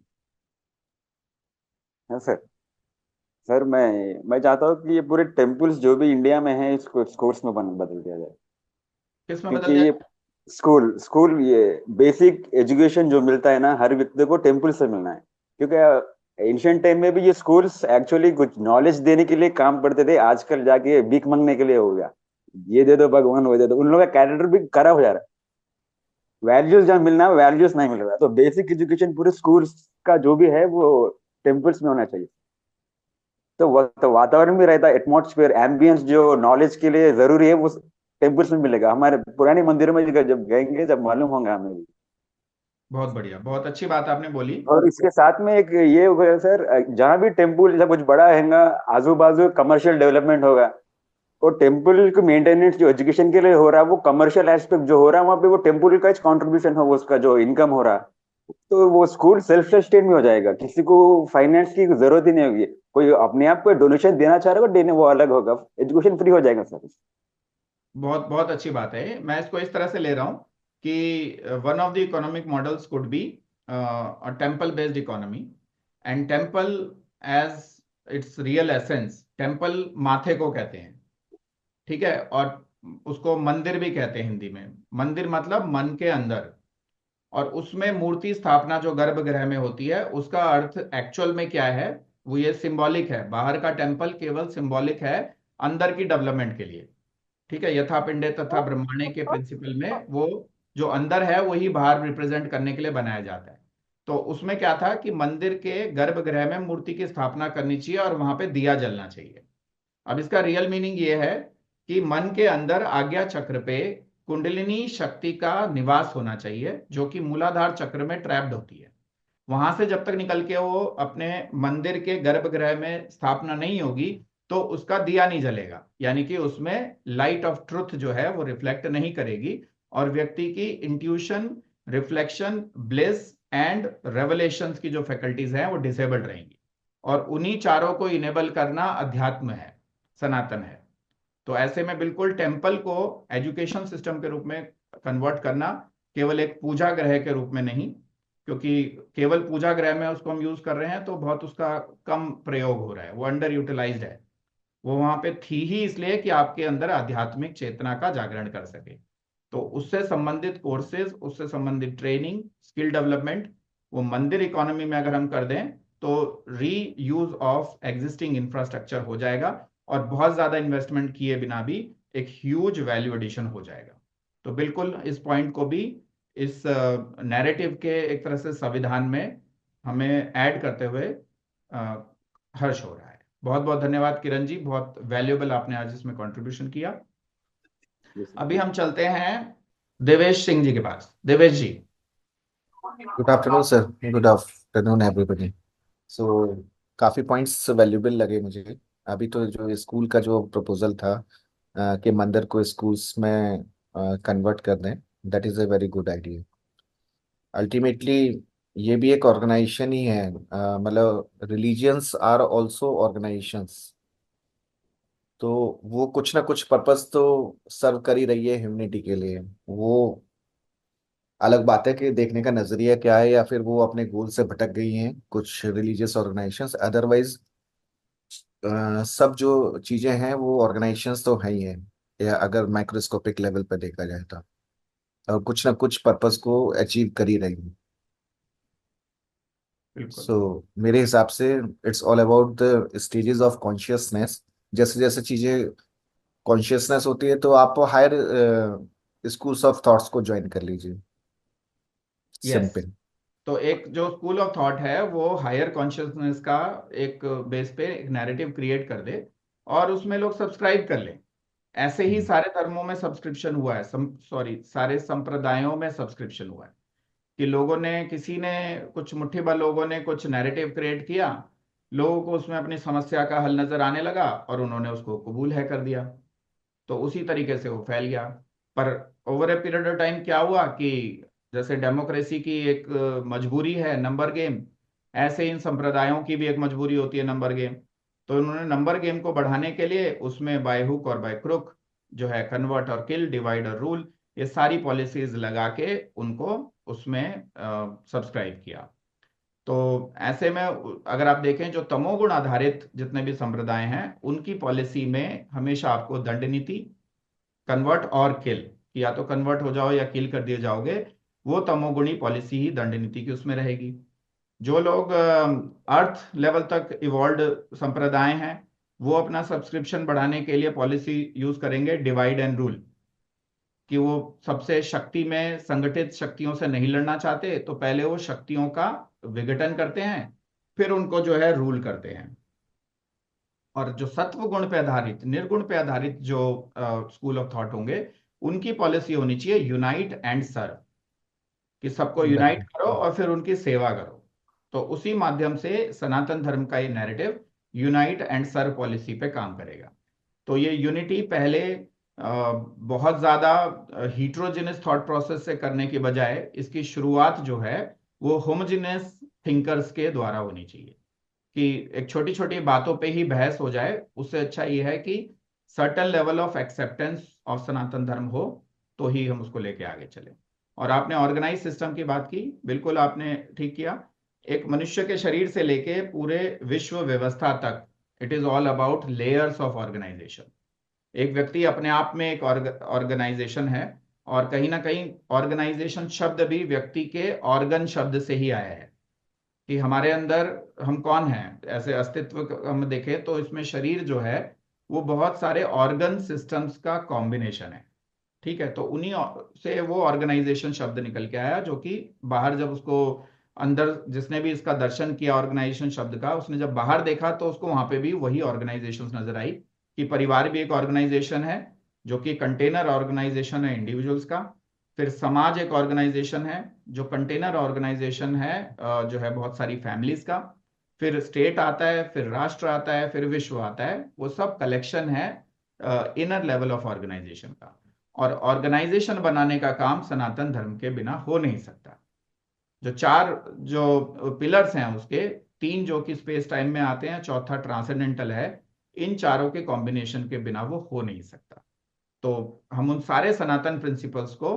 D: हाँ sir. Sir मैं चाहता हूँ कि ये पूरे temples जो भी India में हैं इसको स्कोर्स में बदल दिया जाए।
A: किस में बदल
D: क्योंकि
A: दिया?
D: ये स्कूल स्कूल ये बेसिक एजुकेशन जो मिलता है ना हर व्यक्ति को टेम्पल से मिलना है, क्योंकि एंशियंट टाइम में भी ये स्कूल्स एक्चुअली कुछ नॉलेज देने के लिए काम करते थे, आजकल जाके भीख मांगने के लिए हो गया, ये दे दो भगवान वो दे दो, उन लोगों का कैरेक्टर भी खराब हो जा रहा है, वैल्यूज जहाँ मिलना है वैल्यूज नहीं मिल रहा है। तो बेसिक एजुकेशन पूरे स्कूल्स का जो भी है वो टेम्पल्स में होना चाहिए। तो वातावरण भी रहता है, एटमॉस्फेयर एम्बियंस जो नॉलेज के लिए जरूरी है वो टेम्पल्स में मिलेगा, हमारे पुराने मंदिरों में जब गएंगे जब मालूम होगा हमें भी।
A: बहुत बढ़िया, बहुत अच्छी बात आपने बोली।
D: और इसके साथ में एक ये होगा सर, जहाँ भी टेम्पल जब कुछ बड़ा है आजू बाजू कमर्शियल डेवलपमेंट होगा, वो टेम्पल की मेंटेनेंस जो एजुकेशन के लिए हो रहा है वो कमर्शियल एस्पेक्ट जो हो रहा है वहाँ पे वो टेम्पल का कंट्रीब्यूशन हो, उसका जो इनकम हो रहा है, तो वो स्कूल सेल्फ सस्टेन में हो जाएगा, किसी को फाइनेंस की जरूरत ही नहीं होगी, कोई अपने आप को डोनेशन देना चाह रहा होगा देने वो अलग होगा, एजुकेशन फ्री हो जाएगा सर।
A: बहुत बहुत अच्छी बात है। मैं इसको इस तरह से ले रहा हूँ कि one of the economic models could be a temple based economy, and temple as its real essence, temple माथे को कहते हैं, ठीक है, और उसको मंदिर भी कहते हैं हिंदी में। मंदिर मतलब मन के अंदर, और उसमें मूर्ति स्थापना जो गर्भगृह में होती है उसका अर्थ एक्चुअल में क्या है, वो ये सिंबॉलिक है। बाहर का टेम्पल केवल सिंबॉलिक है अंदर की डेवलपमेंट के लिए, ठीक है। यथा पिंडे तथा ब्रह्मांडे के प्रिंसिपल में वो जो अंदर है वही बाहर रिप्रेजेंट करने के लिए बनाया जाता है। तो उसमें क्या था कि मंदिर के गर्भगृह में मूर्ति की स्थापना करनी चाहिए और वहां पे दिया जलना चाहिए। अब इसका रियल मीनिंग ये है कि मन के अंदर आज्ञा चक्र पे कुंडलिनी शक्ति का निवास होना चाहिए, जो कि मूलाधार चक्र में ट्रैप्ड होती है। वहां से जब तक निकल के वो अपने मंदिर के गर्भगृह में स्थापना नहीं होगी तो उसका दिया नहीं जलेगा, यानी कि उसमें लाइट ऑफ ट्रुथ जो है वो रिफ्लेक्ट नहीं करेगी, और व्यक्ति की intuition, reflection, bliss and revelations की जो फैकल्टीज हैं वो डिसेबल्ड रहेंगी। और उन्हीं चारों को इनेबल करना अध्यात्म है, सनातन है। तो ऐसे में बिल्कुल टेम्पल को एजुकेशन सिस्टम के रूप में कन्वर्ट करना, केवल एक पूजा ग्रह के रूप में नहीं, क्योंकि केवल पूजा ग्रह में उसको हम यूज कर रहे हैं तो बहुत उसका कम प्रयोग हो रहा है, वो अंडर यूटिलाइज्ड है। वो वहां पे थी ही इसलिए कि आपके अंदर आध्यात्मिक चेतना का जागरण कर सके। तो उससे संबंधित कोर्सेज, उससे संबंधित ट्रेनिंग, स्किल डेवलपमेंट, वो मंदिर इकोनॉमी में अगर हम कर दें तो री यूज ऑफ एग्जिस्टिंग इंफ्रास्ट्रक्चर हो जाएगा, और बहुत ज्यादा इन्वेस्टमेंट किए बिना भी एक ह्यूज वैल्यू एडिशन हो जाएगा। तो बिल्कुल इस पॉइंट को भी इस नैरेटिव के एक तरह से संविधान में हमें ऐड करते हुए हर्ष हो रहा है। बहुत बहुत धन्यवाद किरण जी, बहुत वैल्यूएबल आपने आज इसमें कंट्रीब्यूशन किया। अभी हम चलते हैं देवेश सिंह जी के पास। Devesh ji.
E: Good afternoon sir. Good afternoon everybody. So काफ़ी पॉइंट्स वैल्यूबल लगे मुझे। अभी तो जो स्कूल का जो प्रपोजल था कि मंदिर को स्कूल्स में कन्वर्ट कर दें, that is a very good idea. Ultimately ये भी एक ऑर्गेनाइजेशन ही है, मतलब रिलीजियंस आर ऑल्सो ऑर्गेनाइजेशंस, तो वो कुछ ना कुछ पर्पस तो सर्व कर ही रही है ह्यूमनिटी के लिए। वो अलग बात है कि देखने का नजरिया क्या है, या फिर वो अपने गोल से भटक गई हैं कुछ रिलीजियस ऑर्गेनाइजेशंस। अदरवाइज सब जो चीजें हैं वो ऑर्गेनाइजेशंस तो है ही हैं, या अगर माइक्रोस्कोपिक लेवल पर देखा जाए तो, और कुछ ना कुछ पर्पस को अचीव कर ही रही हैं।
A: बिल्कुल।
E: मेरे हिसाब से it's all about the stages of consciousness. जैसे जैसे चीजें कॉन्शियसनेस होती है तो आप हायर स्कूल्स ऑफ थॉट्स को ज्वाइन कर लीजिए।
A: यस।
E: सिंपल।
A: तो एक जो स्कूल ऑफ थॉट है वो हायर कॉन्शियसनेस का एक बेस पे एक नैरेटिव क्रिएट कर दे और उसमें लोग सब्सक्राइब कर लें। ऐसे ही सारे धर्मों में सब्सक्रिप्शन हुआ है, सॉरी सारे संप्रदायों में सब्सक्रिप्शन हुआ है कि लोगों ने, किसी ने, कुछ मुट्ठी भर लोगों ने कुछ नैरेटिव क्रिएट किया, लोगों को उसमें अपनी समस्या का हल नजर आने लगा और उन्होंने उसको कबूल है कर दिया, तो उसी तरीके से वो फैल गया। पर over a period of time क्या हुआ कि जैसे डेमोक्रेसी की एक मजबूरी है नंबर गेम, ऐसे इन संप्रदायों की भी एक मजबूरी होती है नंबर गेम। तो उन्होंने नंबर गेम को बढ़ाने के लिए उसमें बाय हुक और बाय क्रुक जो है कन्वर्ट और किल, डिवाइड और रूल, ये सारी पॉलिसीज लगा के उनको उसमें सब्सक्राइब किया। तो ऐसे में अगर आप देखें जो तमोगुण आधारित जितने भी संप्रदाय हैं उनकी पॉलिसी में हमेशा आपको दंड नीति, कन्वर्ट और किल, कि या तो कन्वर्ट हो जाओ या किल कर दिए जाओगे, वो तमोगुणी पॉलिसी ही दंड नीति की उसमें रहेगी। जो लोग अर्थ लेवल तक इवॉल्व संप्रदाय हैं, वो अपना सब्सक्रिप्शन बढ़ाने के लिए पॉलिसी यूज करेंगे डिवाइड एंड रूल, कि वो सबसे शक्ति में संगठित शक्तियों से नहीं लड़ना चाहते, तो पहले वो शक्तियों का विघटन करते हैं, फिर उनको जो है रूल करते हैं। और जो सत्व गुण पे आधारित, निर्गुण पे आधारित जो स्कूल ऑफ थॉट होंगे, उनकी पॉलिसी होनी चाहिए यूनाइट एंड सर्व, कि सबको यूनाइट करो और फिर उनकी सेवा करो। तो उसी माध्यम से सनातन धर्म का ये narrative unite and serve policy पे काम करेगा। तो ये यूनिटी पहले बहुत ज्यादा हीट्रोजिनस थॉट प्रोसेस से करने के बजाय इसकी शुरुआत जो है वो होमोजिनस थिंकर्स के द्वारा होनी चाहिए, कि एक छोटी छोटी बातों पे ही बहस हो जाए। उससे अच्छा ये है कि certain level of acceptance of Sanatan Dharma हो, तो ही हम उसको लेके आगे चले। और आपने ऑर्गेनाइज सिस्टम की बात की, बिल्कुल आपने ठीक किया। एक मनुष्य के शरीर से लेके पूरे विश्व व्यवस्था तक, it is all about layers of organisation. एक व्यक्ति अपने आप में एक ऑर्गेनाइजेशन है, और कहीं ना कहीं ऑर्गेनाइजेशन शब्द भी व्यक्ति के ऑर्गन शब्द से ही आया है, कि हमारे अंदर हम कौन हैं, ऐसे अस्तित्व हम देखें तो इसमें शरीर जो है वो बहुत सारे ऑर्गन सिस्टम्स का कॉम्बिनेशन है। ठीक है, तो उन्हीं से वो ऑर्गेनाइजेशन शब्द निकल के आया, जो कि बाहर जब उसको अंदर जिसने भी इसका दर्शन किया ऑर्गेनाइजेशन शब्द का, उसने जब बाहर देखा तो उसको वहां पे भी वही ऑर्गेनाइजेशन नजर आई, कि परिवार भी एक ऑर्गेनाइजेशन है जो कि कंटेनर ऑर्गेनाइजेशन है इंडिविजुअल्स का। फिर समाज एक ऑर्गेनाइजेशन है जो कंटेनर ऑर्गेनाइजेशन है, जो है बहुत सारी फैमिलीज का। फिर स्टेट आता है, फिर राष्ट्र आता है, फिर विश्व आता है। वो सब कलेक्शन है इनर लेवल ऑफ ऑर्गेनाइजेशन का। और ऑर्गेनाइजेशन बनाने का काम सनातन धर्म के बिना हो नहीं सकता। जो चार जो पिलर्स हैं उसके, तीन जो कि स्पेस टाइम में आते हैं, चौथा ट्रांसेंडेंटल है, इन चारों के कॉम्बिनेशन के बिना वो हो नहीं सकता। तो हम उन सारे सनातन प्रिंसिपल्स को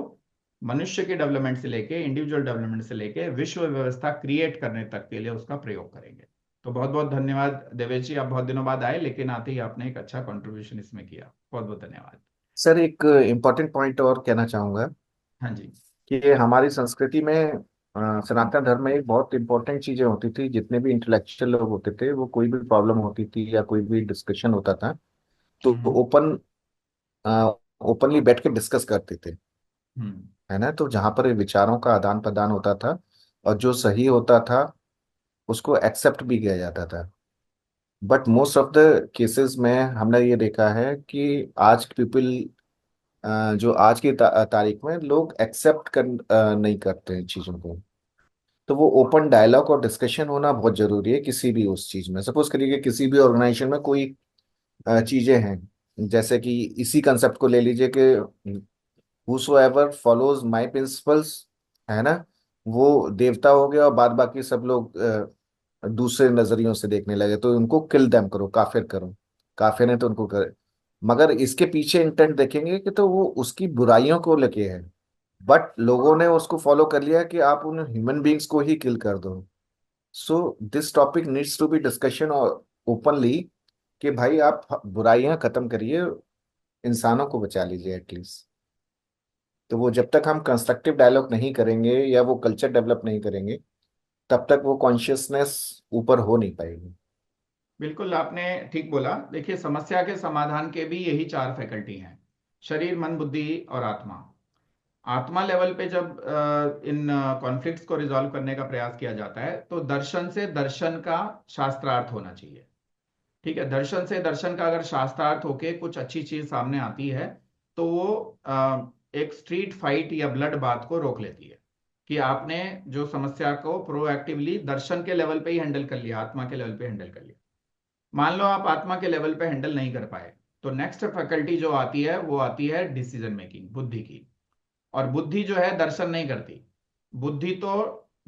A: मनुष्य के डेवलपमेंट से लेके, इंडिविजुअल डेवलपमेंट से लेके विश्व व्यवस्था क्रिएट करने तक के लिए उसका प्रयोग करेंगे। तो बहुत बहुत धन्यवाद देवेश जी, आप बहुत दिनों बाद आए, लेकिन आते ही आपने एक अच्छा कंट्रीब्यूशन इसमें किया। बहुत बहुत धन्यवाद।
E: सर एक इम्पोर्टेंट पॉइंट और कहना चाहूंगा
A: हाँ जी।
E: कि हमारी संस्कृति में सनातन धर्म में एक बहुत इंपॉर्टेंट चीजें होती थी। जितने भी इंटेलेक्चुअल लोग होते थे, वो कोई भी प्रॉब्लम होती थी या कोई भी डिस्कशन होता था तो
A: हम्म
E: ओपनली बैठ के डिस्कस करते थे,
A: हम्म
E: है ना। तो जहाँ पर विचारों का आदान प्रदान होता था और जो सही होता था उसको एक्सेप्ट भी किया जाता था। But most of the cases में हमने ये देखा है कि आज पीपल जो आज की तारीख में लोग एक्सेप्ट नहीं करते हैं चीज़ों को। तो वो ओपन डायलॉग और डिस्कशन होना बहुत जरूरी है किसी भी उस चीज में। सपोज करिए कि किसी भी ऑर्गेनाइजेशन में कोई चीजें हैं, जैसे कि इसी कंसेप्ट को ले लीजिए कि whosoever follows my principles, है ना, वो देवता हो गया और बाद बाकी सब लोग दूसरे नजरियों से देखने लगे, तो उनको किल देम करो, काफिर करो। काफिर है तो उनको कर। मगर इसके पीछे इंटेंट देखेंगे कि तो वो उसकी बुराइयों को लेके है, बट लोगों ने उसको फॉलो कर लिया कि आप उन ह्यूमन बींग्स को ही किल कर दो। So this topic needs to be discussion openly कि भाई आप बुराइयां खत्म करिए, इंसानों को बचा लीजिए एटलीस्ट। तो वो जब तक हम कंस्ट्रक्टिव डायलॉग नहीं करेंगे या वो कल्चर डेवलप नहीं करेंगे, तब तक वो कॉन्शियसनेस ऊपर हो नहीं पाएगी।
A: बिल्कुल आपने ठीक बोला। देखिए, समस्या के समाधान के भी यही चार फैकल्टी हैं: शरीर, मन, बुद्धि और आत्मा। आत्मा लेवल पे जब इन कॉन्फ्लिक्ट्स को रिजॉल्व करने का प्रयास किया जाता है, तो दर्शन से दर्शन का शास्त्रार्थ होना चाहिए। ठीक है, दर्शन से दर्शन का अगर शास्त्रार्थ होके कुछ अच्छी चीज सामने आती है, तो वो एक स्ट्रीट फाइट या ब्लड बात को रोक लेती है, कि आपने जो समस्या को प्रोएक्टिवली दर्शन के लेवल पे ही हैंडल कर लिया, आत्मा के लेवल पे हैंडल कर लिया। मान लो आप आत्मा के लेवल पे हैंडल नहीं कर पाए, तो नेक्स्ट फैकल्टी जो आती है वो आती है डिसीजन मेकिंग, बुद्धि की। और बुद्धि जो है दर्शन नहीं करती, बुद्धि तो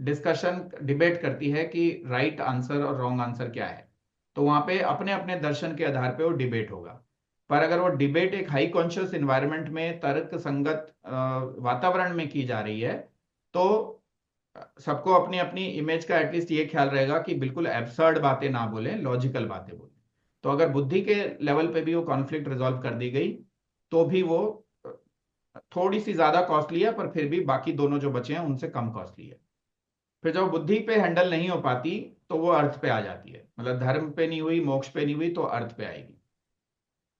A: डिस्कशन डिबेट करती है कि राइट आंसर और रॉन्ग आंसर क्या है। तो वहां पे अपने अपने दर्शन के आधार पे वो डिबेट होगा। पर अगर वो डिबेट एक हाई कॉन्शियस इन्वायरमेंट में, तर्क संगत वातावरण में की जा रही है, तो सबको अपनी अपनी इमेज का एटलीस्ट ये ख्याल रहेगा कि बिल्कुल एब्सर्ड बातें ना बोलें, लॉजिकल बातें बोलें। तो अगर बुद्धि के लेवल पे भी वो कॉन्फ्लिक्ट रिजॉल्व कर दी गई, तो भी वो थोड़ी सी ज्यादा कॉस्टली है, पर फिर भी बाकी दोनों जो बचे हैं उनसे कम कॉस्टली है। फिर जब बुद्धि पे हैंडल नहीं हो पाती तो वो अर्थ पे आ जाती है, मतलब धर्म पे नहीं हुई, मोक्ष पे नहीं हुई, तो अर्थ पे आएगी।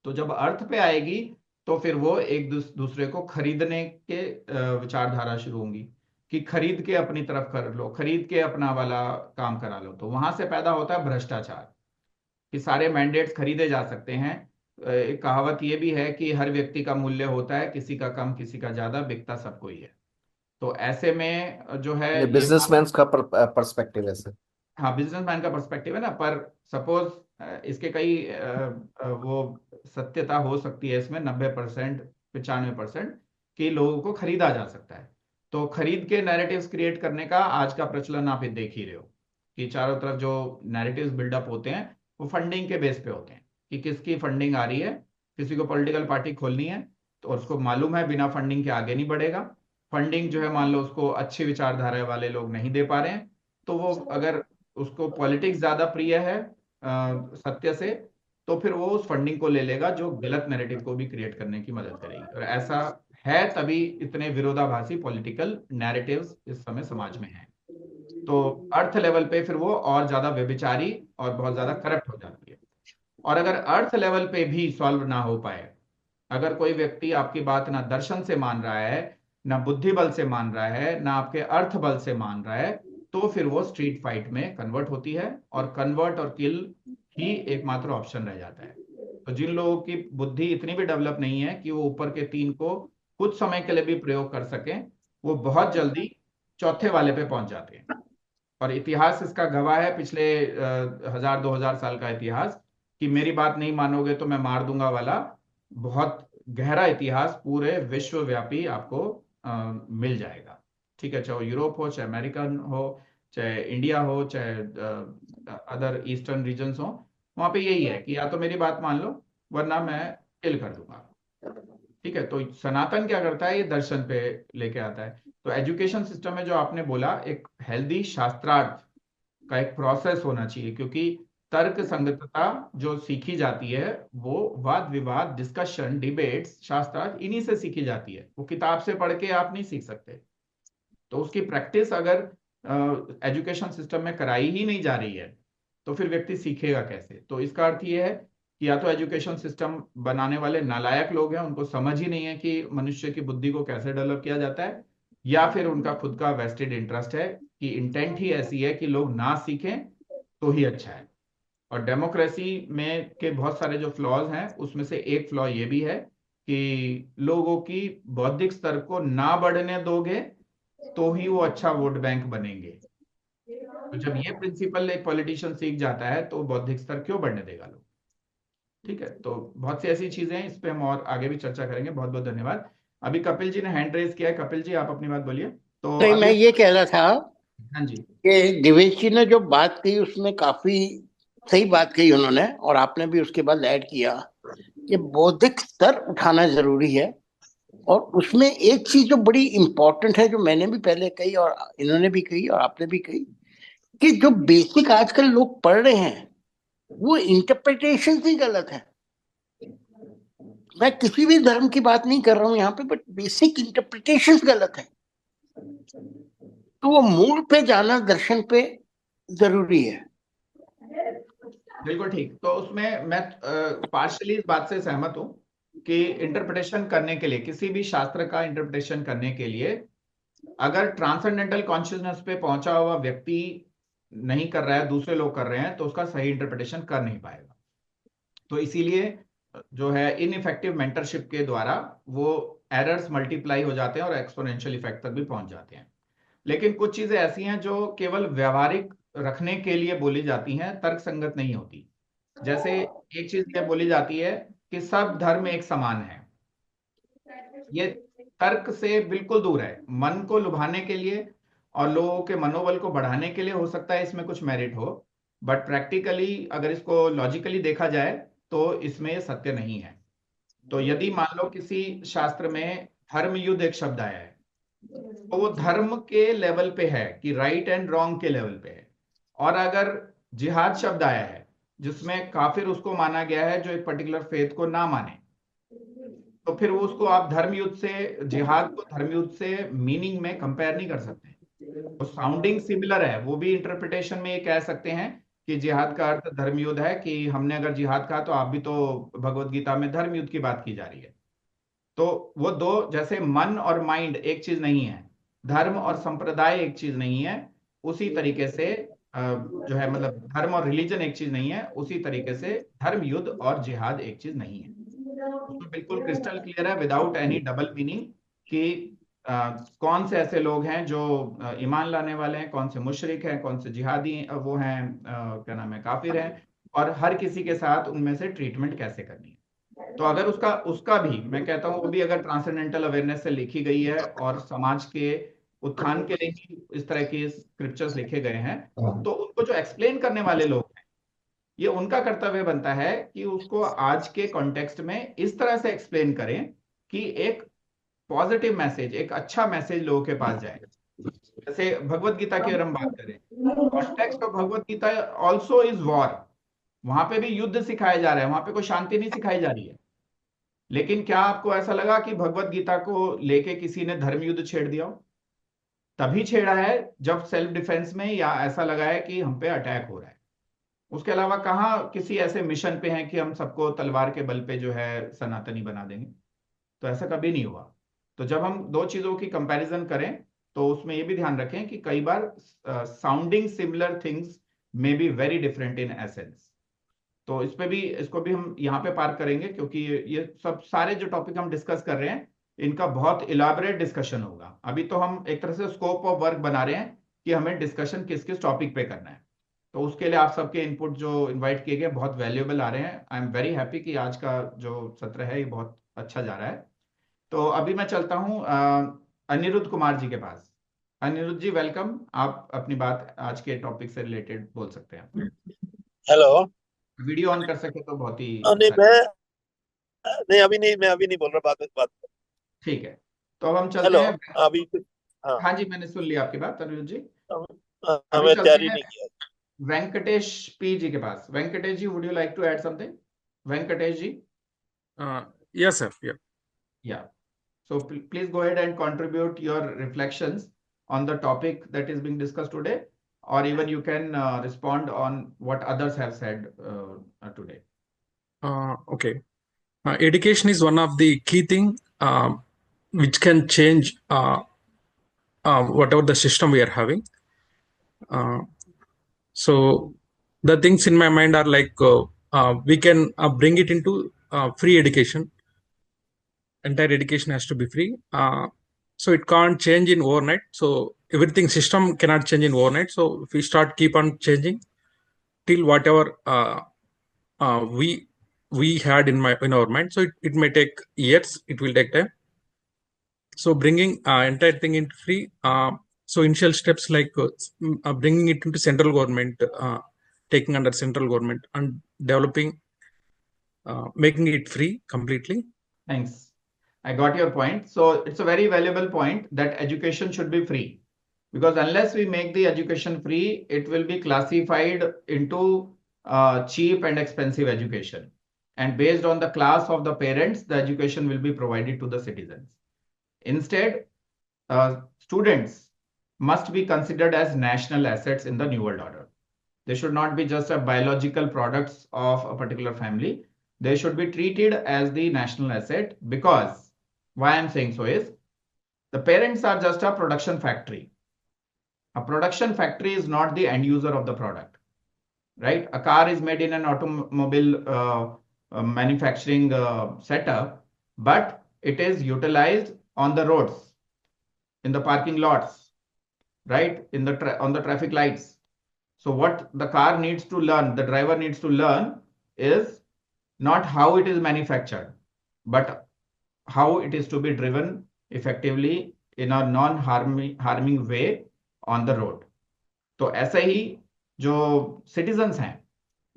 A: तो जब अर्थ पे आएगी तो फिर वो एक दूसरे को खरीदने के विचारधारा शुरू होंगी कि खरीद के अपनी तरफ कर लो, खरीद के अपना वाला काम करा लो। तो वहां से पैदा होता है भ्रष्टाचार, कि सारे मैंडेट्स खरीदे जा सकते हैं। एक कहावत ये भी है कि हर व्यक्ति का मूल्य होता है, किसी का कम किसी का ज्यादा, बिकता सबको ही है। तो ऐसे में जो है
E: ये
A: ये
E: बिजनेसमैन का पर्सपेक्टिव है सर।
A: हाँ, बिजनेसमैन का पर्सपेक्टिव है ना, पर सपोज इसके कई वो सत्यता हो सकती है इसमें, 90% 95% कि लोगों को खरीदा जा सकता है। तो खरीद के नैरेटिव्स क्रिएट करने का आज का प्रचलन आप देख ही रहे हो, कि चारों तरफ जो नैरेटिव्स बिल्डअप होते हैं वो फंडिंग के बेस पे होते हैं, कि किसकी फंडिंग आ रही है। किसी को पॉलिटिकल पार्टी खोलनी है तो उसको मालूम है बिना फंडिंग के आगे नहीं बढ़ेगा। फंडिंग जो है, मान लो उसको अच्छी विचारधारा वाले लोग नहीं दे पा रहे हैं, तो वो अगर उसको पॉलिटिक्स ज्यादा प्रिय है सत्य से, तो फिर वो उस फंडिंग को ले लेगा जो गलत नैरेटिव को भी क्रिएट करने की मदद करेगी। और ऐसा है, तभी इतने विरोधाभासी पॉलिटिकल नैरेटिव्स इस समय समाज में हैं। तो अर्थ लेवल पे फिर वो और ज्यादा व्यभिचारी और बहुत ज्यादा करप्ट हो जाती है। और अगर अर्थ लेवल पे भी सॉल्व ना हो पाए, अगर कोई व्यक्ति आपकी बात ना दर्शन से मान रहा है, ना बुद्धि बल से मान रहा है, ना आपके अर्थ बल से मान रहा है, तो फिर वो स्ट्रीट फाइट में कन्वर्ट होती है, और कन्वर्ट और किल ही एकमात्र ऑप्शन रह जाता है। तो जिन लोगों की बुद्धि इतनी भी डेवलप नहीं है कि वो ऊपर के तीन को कुछ समय के लिए भी प्रयोग कर सकें, वो बहुत जल्दी चौथे वाले पे पहुंच जाते हैं। और इतिहास इसका गवाह है, पिछले 1000-2000 साल का इतिहास, कि मेरी बात नहीं मानोगे तो मैं मार दूंगा वाला बहुत गहरा इतिहास पूरे विश्वव्यापी आपको मिल जाएगा। ठीक है, चाहे यूरोप हो, चाहे अमेरिकन हो, चाहे इंडिया हो, चाहे अदर ईस्टर्न रीजन्स हो, वहां पे यही है कि या तो मेरी बात मान लो, वरना मैं किल कर दूंगा। ठीक है, तो सनातन क्या करता है, ये दर्शन पे लेके आता है। तो एजुकेशन सिस्टम में जो आपने बोला, एक हेल्दी शास्त्रार्थ का एक प्रोसेस होना चाहिए, क्योंकि तर्क संगतता जो सीखी जाती है वो वाद विवाद, डिस्कशन, डिबेट्स, शास्त्रार्थ इन्हीं से सीखी जाती है। वो किताब से पढ़ के आप नहीं सीख सकते। तो उसकी प्रैक्टिस अगर एजुकेशन सिस्टम में कराई ही नहीं जा रही है, तो फिर व्यक्ति सीखेगा कैसे। तो इसका अर्थ ये है कि या तो एजुकेशन सिस्टम बनाने वाले नालायक लोग हैं, उनको समझ ही नहीं है कि मनुष्य की बुद्धि को कैसे डेवलप किया जाता है, या फिर उनका खुद का वेस्टेड इंटरेस्ट है कि इंटेंट ही ऐसी है कि लोग ना सीखें तो ही अच्छा है। और डेमोक्रेसी में के बहुत सारे जो फ्लॉज हैं, उसमें से एक फ्लॉ ये भी है कि लोगों की बौद्धिक स्तर को ना बढ़ने दोगे तो ही वो अच्छा वोट बैंक बनेंगे। तो जब ये प्रिंसिपल एक पॉलिटिशियन सीख जाता है तो बौद्धिक स्तर क्यों बढ़ने देगा लोग। ठीक है, तो बहुत सी ऐसी चीजें हैं, इस पे हम और आगे भी चर्चा करेंगे। बहुत बहुत धन्यवाद। अभी कपिल जी ने हैंड रेज किया है, कपिल जी आप अपनी बात बोलिए। तो
C: नहीं,
A: अभी
C: मैं ये कह रहा था
A: हाँ जी।
C: कि दिवेश जी ने जो बात कही उसमें काफी सही बात कही उन्होंने, और आपने भी उसके बाद ऐड किया कि बौद्धिक स्तर उठाना जरूरी है। और उसमें एक चीज जो बड़ी इंपॉर्टेंट है, जो मैंने भी पहले कही और इन्होंने भी कही और आपने भी कही, कि जो बेसिक आजकल लोग पढ़ रहे हैं वो इंटरप्रिटेशन ही गलत है। मैं किसी भी धर्म की बात नहीं कर रहा हूं यहाँ पे, बट बेसिक इंटरप्रिटेशन गलत है। तो वो मूल पे जाना दर्शन पे जरूरी है।
A: बिल्कुल ठीक। तो उसमें मैं पार्शली इस बात से सहमत हूं कि इंटरप्रिटेशन करने के लिए, किसी भी शास्त्र का इंटरप्रिटेशन करने के लिए, अगर ट्रांसेंडेंटल कॉन्शियसनेस पे पहुंचा हुआ व्यक्ति नहीं कर रहा है, दूसरे लोग कर रहे हैं, तो उसका सही इंटरप्रिटेशन कर नहीं पाएगा। तो इसीलिए जो है इनइफेक्टिव मेंटरशिप के द्वारा वो एरर्स मल्टीप्लाई हो जाते हैं और एक्सपोनेंशियल इफेक्ट तक भी पहुंच जाते हैं। लेकिन कुछ चीजें ऐसी हैं जो केवल व्यवहारिक रखने के लिए बोली जाती हैं, तर्क संगत नहीं होती। जैसे एक चीज ये बोली जाती है कि सब धर्म एक समान है, ये तर्क से बिल्कुल दूर है। मन को लुभाने के लिए और लोगों के मनोबल को बढ़ाने के लिए हो सकता है इसमें कुछ मेरिट हो, बट प्रैक्टिकली अगर इसको लॉजिकली देखा जाए तो इसमें ये सत्य नहीं है। तो यदि मान लो किसी शास्त्र में धर्म युद्ध एक शब्द आया है, तो वो धर्म के लेवल पे है कि राइट एंड रॉन्ग के लेवल पे है। और अगर जिहाद शब्द आया है जिसमें काफिर उसको माना गया है जो एक पर्टिकुलर फेथ को ना माने, तो फिर वो उसको आप धर्म युद्ध से, जिहाद को धर्म युद्ध से मीनिंग में कंपेयर नहीं कर सकते। वो साउंडिंग सिमिलर है, वो भी इंटरप्रिटेशन में ये कह सकते हैं कि जिहाद का अर्थ धर्म युद्ध है, कि हमने अगर जिहाद कहा तो आप भी तो भगवत गीता में धर्म युद्ध की बात की जा रही है। तो वो दो, जैसे मन और माइंड एक चीज नहीं है, धर्म और संप्रदाय एक चीज नहीं है, उसी तरीके से जो है, मतलब धर्म और रिलीजन एक चीज नहीं है, उसी तरीके से धर्म युद्ध और जिहाद एक चीज नहीं है। उसमें बिल्कुल क्रिस्टल क्लियर है, विदाउट एनी डबल मीनिंग, कि कौन से ऐसे लोग हैं जो ईमान लाने वाले हैं, कौन से मुशरिक हैं, कौन से जिहादी वो हैं, क्या नाम है, काफिर हैं, और हर किसी के साथ उनमें से ट्रीटमेंट कैसे करनी है। तो अगर उसका उसका भी मैं कहता हूँ, वो भी अगर ट्रांसेंडेंटल अवेयरनेस से लिखी गई है और समाज के उत्थान के लिए ही इस तरह के स्क्रिप्चर्स लिखे गए हैं, तो उनको जो एक्सप्लेन करने वाले लोग हैं, ये उनका कर्तव्य बनता है कि उसको आज के कॉन्टेक्स्ट में इस तरह से एक्सप्लेन करें कि एक पॉजिटिव मैसेज, एक अच्छा मैसेज लोगों के पास जाए। जैसे भगवत गीता की अगर हम बात करें, context of Bhagavad Gita also is war. वहां पे भी युद्ध सिखाया जा रहा है, वहां पे कोई शांति नहीं सिखाई जा रही है। लेकिन क्या आपको ऐसा लगा कि भगवत गीता को लेके किसी ने धर्म युद्ध छेड़ दिया हो? तभी छेड़ा है जब सेल्फ डिफेंस में, या ऐसा लगा है कि हम पे अटैक हो रहा है। उसके अलावा कहाँ किसी ऐसे मिशन पे हैं कि हम सबको तलवार के बल पे जो है सनातनी बना देंगे? तो ऐसा कभी नहीं हुआ। तो जब हम दो चीजों की कंपैरिजन करें, तो उसमें ये भी ध्यान रखें कि कई बार sounding similar things may be very different in essence. तो इस पे भी, इसको भी हम यहाँ पे पार करेंगे, क्योंकि ये सब सारे जो टॉपिक हम डिस्कस कर रहे हैं, इनका बहुत इलाबरेट डिस्कशन होगा। अभी तो हम एक तरह से स्कोप ऑफ वर्क बना रहे हैं कि हमें डिस्कशन किस किस टॉपिक पे करना है। तो उसके लिए आप सबके इनपुट जो इनवाइट किए गए बहुत वैल्यूएबल आ रहे हैं। आई एम वेरी हैप्पी कि आज का जो सत्र है ये बहुत अच्छा जा रहा है। तो अभी मैं चलता हूँ अनिरुद्ध कुमार जी के पास। अनिरुद्ध जी वेलकम, आप अपनी बात आज के टॉपिक से रिलेटेड बोल सकते हैं।
F: हेलो।
A: वीडियो ऑन कर सके तो बहुत ही
F: नहीं
A: अच्छा।
F: मैं अभी नहीं बोल रहा, बात।
A: ठीक है, तो अब हम चलते
F: हेलो।
A: हैं।
F: अभी। हाँ।
A: हाँ जी, मैंने सुन लिया आपकी बात अनिरुद्ध जी। अभी
F: मैं
A: चलते
F: तैयारी
A: हैं
F: नहीं किया।
A: वेंकटेश पी जी के पास। Venkatesh ji, would you like to add something? Venkatesh ji.
G: Yes, sir. Yeah.
A: Yeah. So please go ahead and contribute your reflections on the topic that is being discussed today, or even you can respond on what others have said today.
G: Okay. Education is one of the key thing which can change whatever the system we are having. So the things in my mind are like we can bring it into free education. Entire education has to be free. So it can't change in overnight. So everything system cannot change in overnight. So if we keep on changing till whatever we had in our mind, so it may take years, it will take time. So bringing entire thing into free, so initial steps like bringing it into central government, taking under central government and developing, making it free completely.
A: Thanks. I got your point. So it's a very valuable point that education should be free, because unless we make the education free, it will be classified into cheap and expensive education. And based on the class of the parents, the education will be provided to the citizens. Instead, students must be considered as national assets in the New World Order. They should not be just a biological products of a particular family. They should be treated as the national asset, because why I'm saying so is the parents are just a production factory. A production factory is not the end user of the product, right? A car is made in an automobile manufacturing setup, but it is utilized on the roads, in the parking lots, right? On the traffic lights. So what the car needs to learn, the driver needs to learn, is not how it is manufactured, but how it is to be driven effectively in a non-harming way on the road. तो ऐसे ही जो citizens हैं,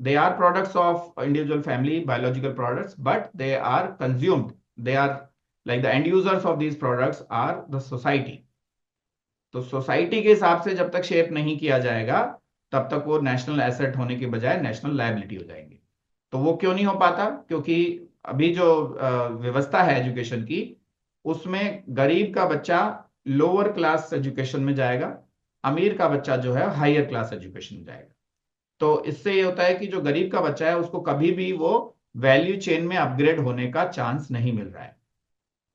A: they are products of individual family, biological products, but they are consumed. They are like the end users of these products are the society. तो society के हिसाब से जब तक शेप नहीं किया जाएगा, तब तक वो नेशनल एसेट होने के बजाय नेशनल लायबिलिटी हो जाएंगे। तो वो क्यों नहीं हो पाता? क्योंकि अभी जो व्यवस्था है एजुकेशन की, उसमें गरीब का बच्चा लोअर क्लास एजुकेशन में जाएगा, अमीर का बच्चा जो है हायर क्लास एजुकेशन में जाएगा। तो इससे ये होता है कि जो गरीब का बच्चा है उसको कभी भी वो वैल्यू चेन में अपग्रेड होने का चांस नहीं मिल रहा है,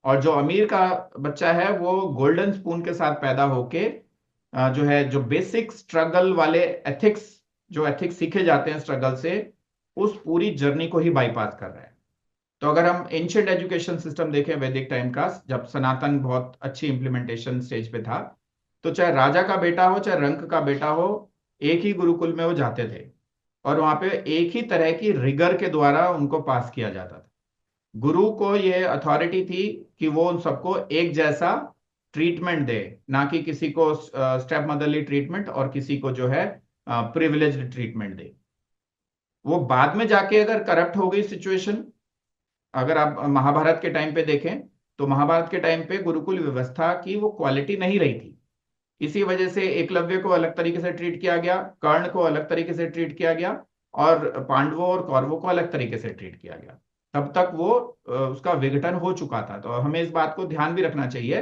A: और जो अमीर का बच्चा है वो गोल्डन स्पून के साथ पैदा होके जो है, जो बेसिक स्ट्रगल वाले एथिक्स, जो एथिक्स सीखे जाते हैं स्ट्रगल से, उस पूरी जर्नी को ही बाईपास कर रहा है। तो अगर हम एंशिएंट एजुकेशन सिस्टम देखें वैदिक टाइम का, जब सनातन बहुत अच्छी इंप्लीमेंटेशन स्टेज पे था, तो चाहे राजा का बेटा हो चाहे रंक का बेटा हो, एक ही गुरुकुल में वो जाते थे, और वहां पे एक ही तरह की रिगर के द्वारा उनको पास किया जाता था। गुरु को ये अथॉरिटी थी कि वो उन सबको एक जैसा ट्रीटमेंट दे, ना कि किसी को स्टेप मदरली ट्रीटमेंट और किसी को जो है प्रिविलेज्ड ट्रीटमेंट दे। वो बाद में जाके अगर करप्ट हो गई सिचुएशन, अगर आप महाभारत के टाइम पे देखें, तो महाभारत के टाइम पे गुरुकुल व्यवस्था की वो क्वालिटी नहीं रही थी। इसी वजह से एकलव्य को अलग तरीके से ट्रीट किया गया, कर्ण को अलग तरीके से ट्रीट किया गया, और पांडवों और कौरवों को अलग तरीके से ट्रीट किया गया। तब तक वो उसका विघटन हो चुका था। तो हमें इस बात को ध्यान भी रखना चाहिए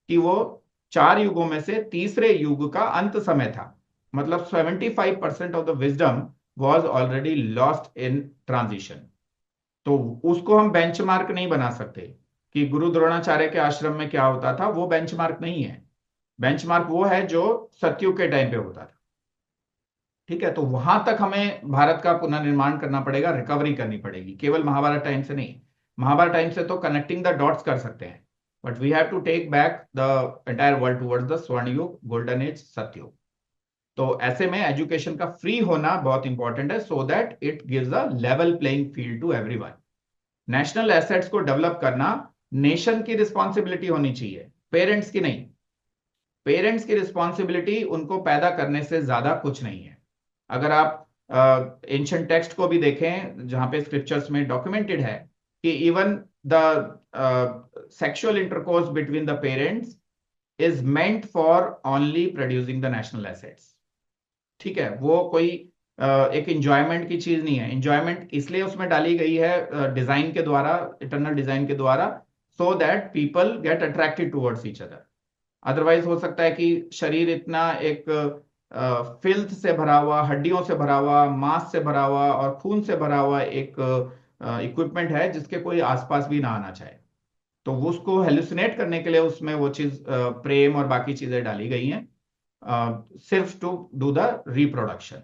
A: कि वो 4 युगों में से तीसरे युग का अंत समय था, मतलब 75% of the wisdom was already lost in transition. तो उसको हम बेंचमार्क नहीं बना सकते कि गुरु द्रोणाचार्य के आश्रम में क्या होता था, वो बेंचमार्क नहीं है। बेंचमार्क वो है जो सतयुग के टाइम पे होता था। ठीक है, तो वहां तक हमें भारत का पुनर्निर्माण करना पड़ेगा, रिकवरी करनी पड़ेगी, केवल महाभारत टाइम से नहीं। महाभारत टाइम से तो कनेक्टिंग द डॉट्स कर सकते हैं, but we have to take back the entire world towards the स्वर्ण युग, गोल्डन एज, सतयुग। तो ऐसे में एजुकेशन का फ्री होना बहुत इंपॉर्टेंट है, so that it gives a level playing field to everyone. National assets को डेवलप करना नेशन की रिस्पॉन्सिबिलिटी होनी चाहिए, पेरेंट्स की नहीं। पेरेंट्स की रिस्पॉन्सिबिलिटी उनको पैदा करने से ज्यादा कुछ नहीं है। अगर आप एंशिएंट टेक्स्ट को भी देखें, जहां पे स्क्रिप्चर्स में डॉक्यूमेंटेड है कि even the sexual intercourse between the parents is meant for only producing the national assets. ठीक है, वो कोई एक इंजॉयमेंट की चीज नहीं है। इंजॉयमेंट इसलिए उसमें डाली गई है डिजाइन के द्वारा, इटरनल डिजाइन के द्वारा, so that people get attracted towards each other. Otherwise हो सकता है कि शरीर इतना एक फिल्थ से भरा हुआ, हड्डियों से भरा हुआ, मांस से भरा हुआ और खून से भरा हुआ एक इक्विपमेंट है जिसके कोई आसपास भी ना आना चाहे। तो वो उसको हेलुसिनेट करने के लिए उसमें वो चीज प्रेम और बाकी चीजें डाली गई हैं, सिर्फ टू डू द रिप्रोडक्शन।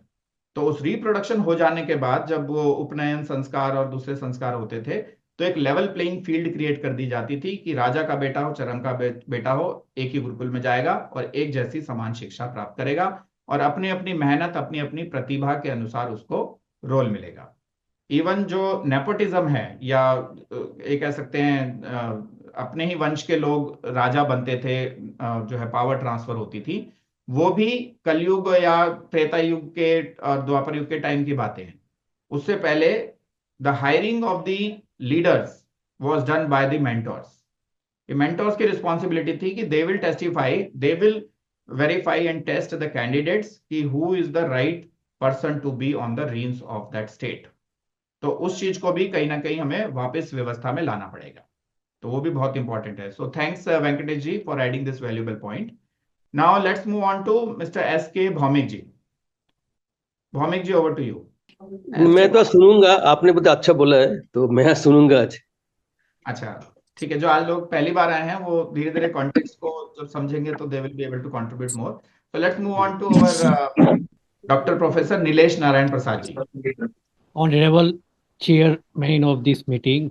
A: तो उस रिप्रोडक्शन हो जाने के बाद जब वो उपनयन संस्कार और दूसरे संस्कार होते थे, तो एक लेवल प्लेइंग फील्ड क्रिएट कर दी जाती थी कि राजा का बेटा हो चरम का बेटा हो, एक ही गुरुकुल में जाएगा और एक जैसी समान शिक्षा प्राप्त करेगा, और अपनी अपनी मेहनत, अपनी अपनी प्रतिभा के अनुसार उसको रोल मिलेगा। इवन जो नेपोटिज्म है, या ये कह सकते हैं अपने ही वंश के लोग राजा बनते थे, जो है पावर ट्रांसफर होती थी, वो भी कलयुग या त्रेता युग के और द्वापर युग के टाइम की बातें हैं। उससे पहले the hiring of the leaders was done by the mentors. ये मेंटर्स की रिस्पॉन्सिबिलिटी थी कि they will testify, they will verify and test the candidates कि who is the right person to be on the reins of that state. तो उस चीज को भी कहीं ना कहीं हमें वापस व्यवस्था में लाना पड़ेगा, तो वो भी बहुत इंपॉर्टेंट है। So thanks Venkatesh ji for adding this valuable point. Now let's move on to mister S K Bhowmik ji. Bhowmik ji, over to you.
H: मैं तो सुनूंगा, आपने बहुत अच्छा बोला है तो मैं सुनूंगा आज।
A: अच्छा, ठीक है। जो आज लोग पहली बार आए हैं वो धीरे धीरे कॉन्टेक्स्ट को जब समझेंगे तो they will be able to contribute more. So let's move on to our doctor professor Nilesh Narayan Prasad ji.
I: Honorable Chairman of this meeting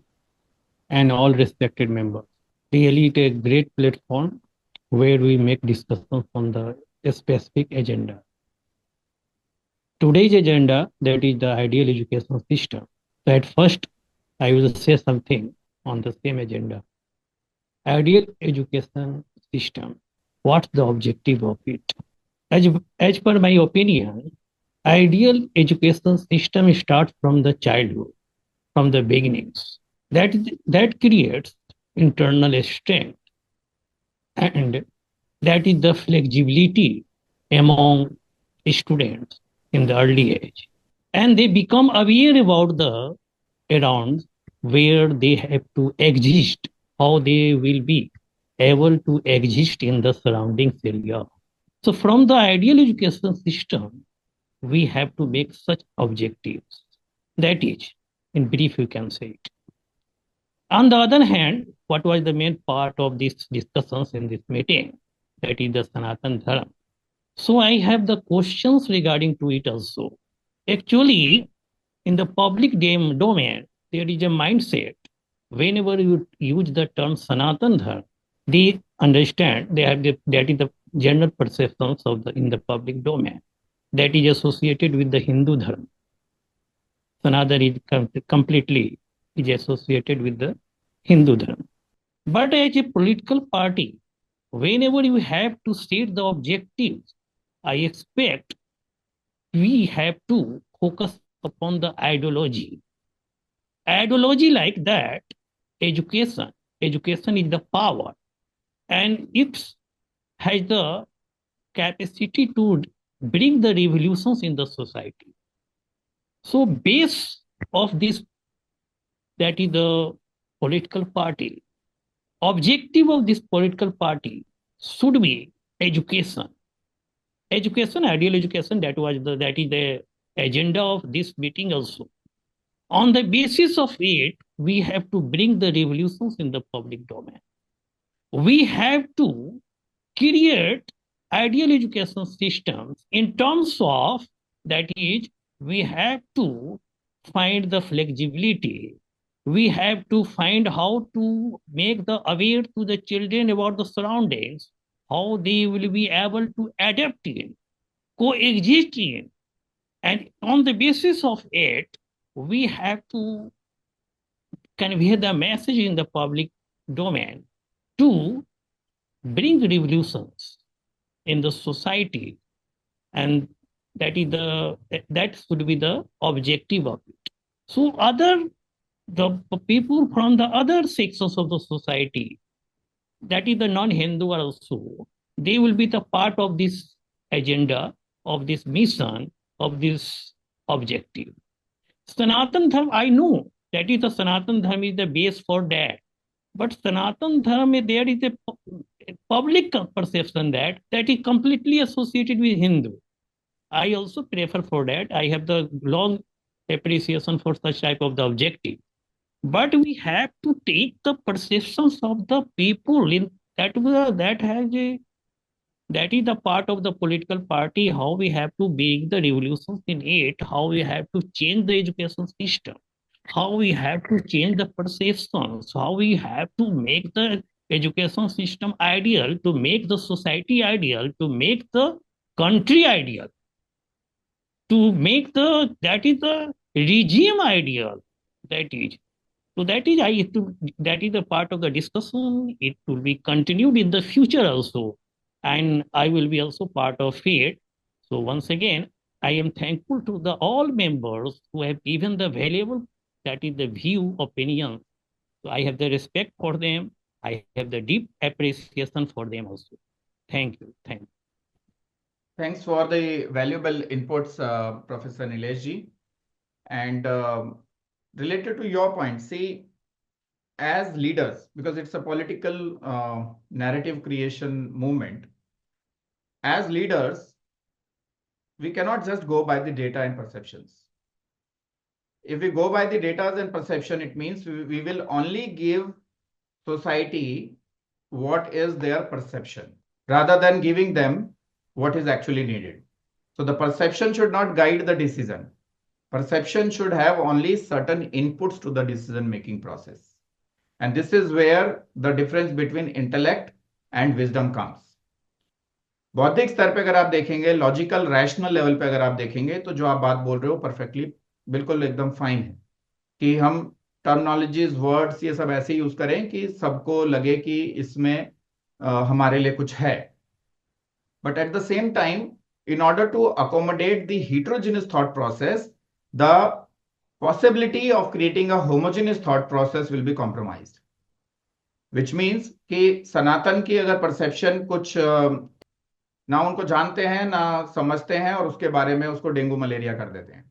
I: and all respected members, really it is a great platform where we make discussions on the specific agenda. Today's agenda, that is the ideal education system. So at first, I will say something on the same agenda. Ideal education system, what's the objective of it? As per my opinion, ideal education system starts from the childhood, from the beginnings. That creates internal strength, and that is the flexibility among students in the early age, and they become aware about the around where they have to exist, how they will be able to exist in the surroundings area. So from the ideal education system, we have to make such objectives. That is, in brief, you can say it. On the other hand, what was the main part of these discussions in this meeting? That is the Sanatan Dharma. So I have the questions regarding to it also. Actually, in the public domain, there is a mindset. Whenever you use the term Sanatan Dharma, they understand that is the general perceptions of the in the public domain that is associated with the Hindu Dharma. Sanatan is completely is associated with the Hindu Dharma. But as a political party, whenever you have to state the objectives, I expect we have to focus upon the ideology. Ideology like that, education is the power, and it has the capacity to bring the revolutions in the society. So base of this, that is the political party, objective of this political party should be education. Ideal education, that is the agenda of this meeting also. On the basis of it, we have to bring the revolutions in the public domain. We have to create ideal education systems in terms of, that is, we have to find the flexibility. We have to find how to make the aware to the children about the surroundings, how they will be able to adapt in, coexist in. And on the basis of it, we have to convey the message in the public domain to bring revolutions in the society, and that should be the objective of it. So the people from the other sections of the society, that is the non-Hindu also, they will be the part of this agenda, of this mission, of this objective. Sanatan Dharma, I know that is the Sanatan Dharma is the base for that. But Sanatan Dharma, there is a public perception that is completely associated with Hindu. I also prefer for that. I have the long appreciation for such type of the objective. But we have to take the perceptions of the people in that is the part of the political party, how we have to bring the revolutions in it, how we have to change the education system, how we have to change the perceptions, how we have to make the education system ideal, to make the society ideal, to make the country ideal, to make that is the regime ideal. That is. So that is a part of the discussion. It will be continued in the future also, and I will be also part of it. So once again, I am thankful to the all members who have given the valuable, that is the view, opinion. So I have the respect for them. I have the deep appreciation for them also. Thank you.
A: Thanks for the valuable inputs, Professor Nilesh ji. And related to your point, see, as leaders, because it's a political narrative creation movement, as leaders, we cannot just go by the data and perceptions. If we go by the data and perception, it means we will only give society what is their perception rather than giving them what is actually needed. So the perception should not guide the decision. Perception should have only certain inputs to the decision-making process. And this is where the difference between intellect and wisdom comes. बौद्धिक स्तर पे अगर आप देखेंगे, logical rational level पे अगर आप देखेंगे, तो जो आप बात बोल रहे हो परफेक्टली बिल्कुल एकदम फाइन है कि हम टर्मिनोलॉजीज, वर्ड्स ये सब ऐसे यूज करें कि सबको लगे कि इसमें हमारे लिए कुछ है. But at the same time, in order to accommodate the heterogeneous thought process, the possibility of creating a homogeneous thought process will be compromised. Which means कि सनातन की अगर परसेप्शन कुछ ना उनको जानते हैं, ना समझते हैं, और उसके बारे में उसको डेंगू मलेरिया कर देते हैं,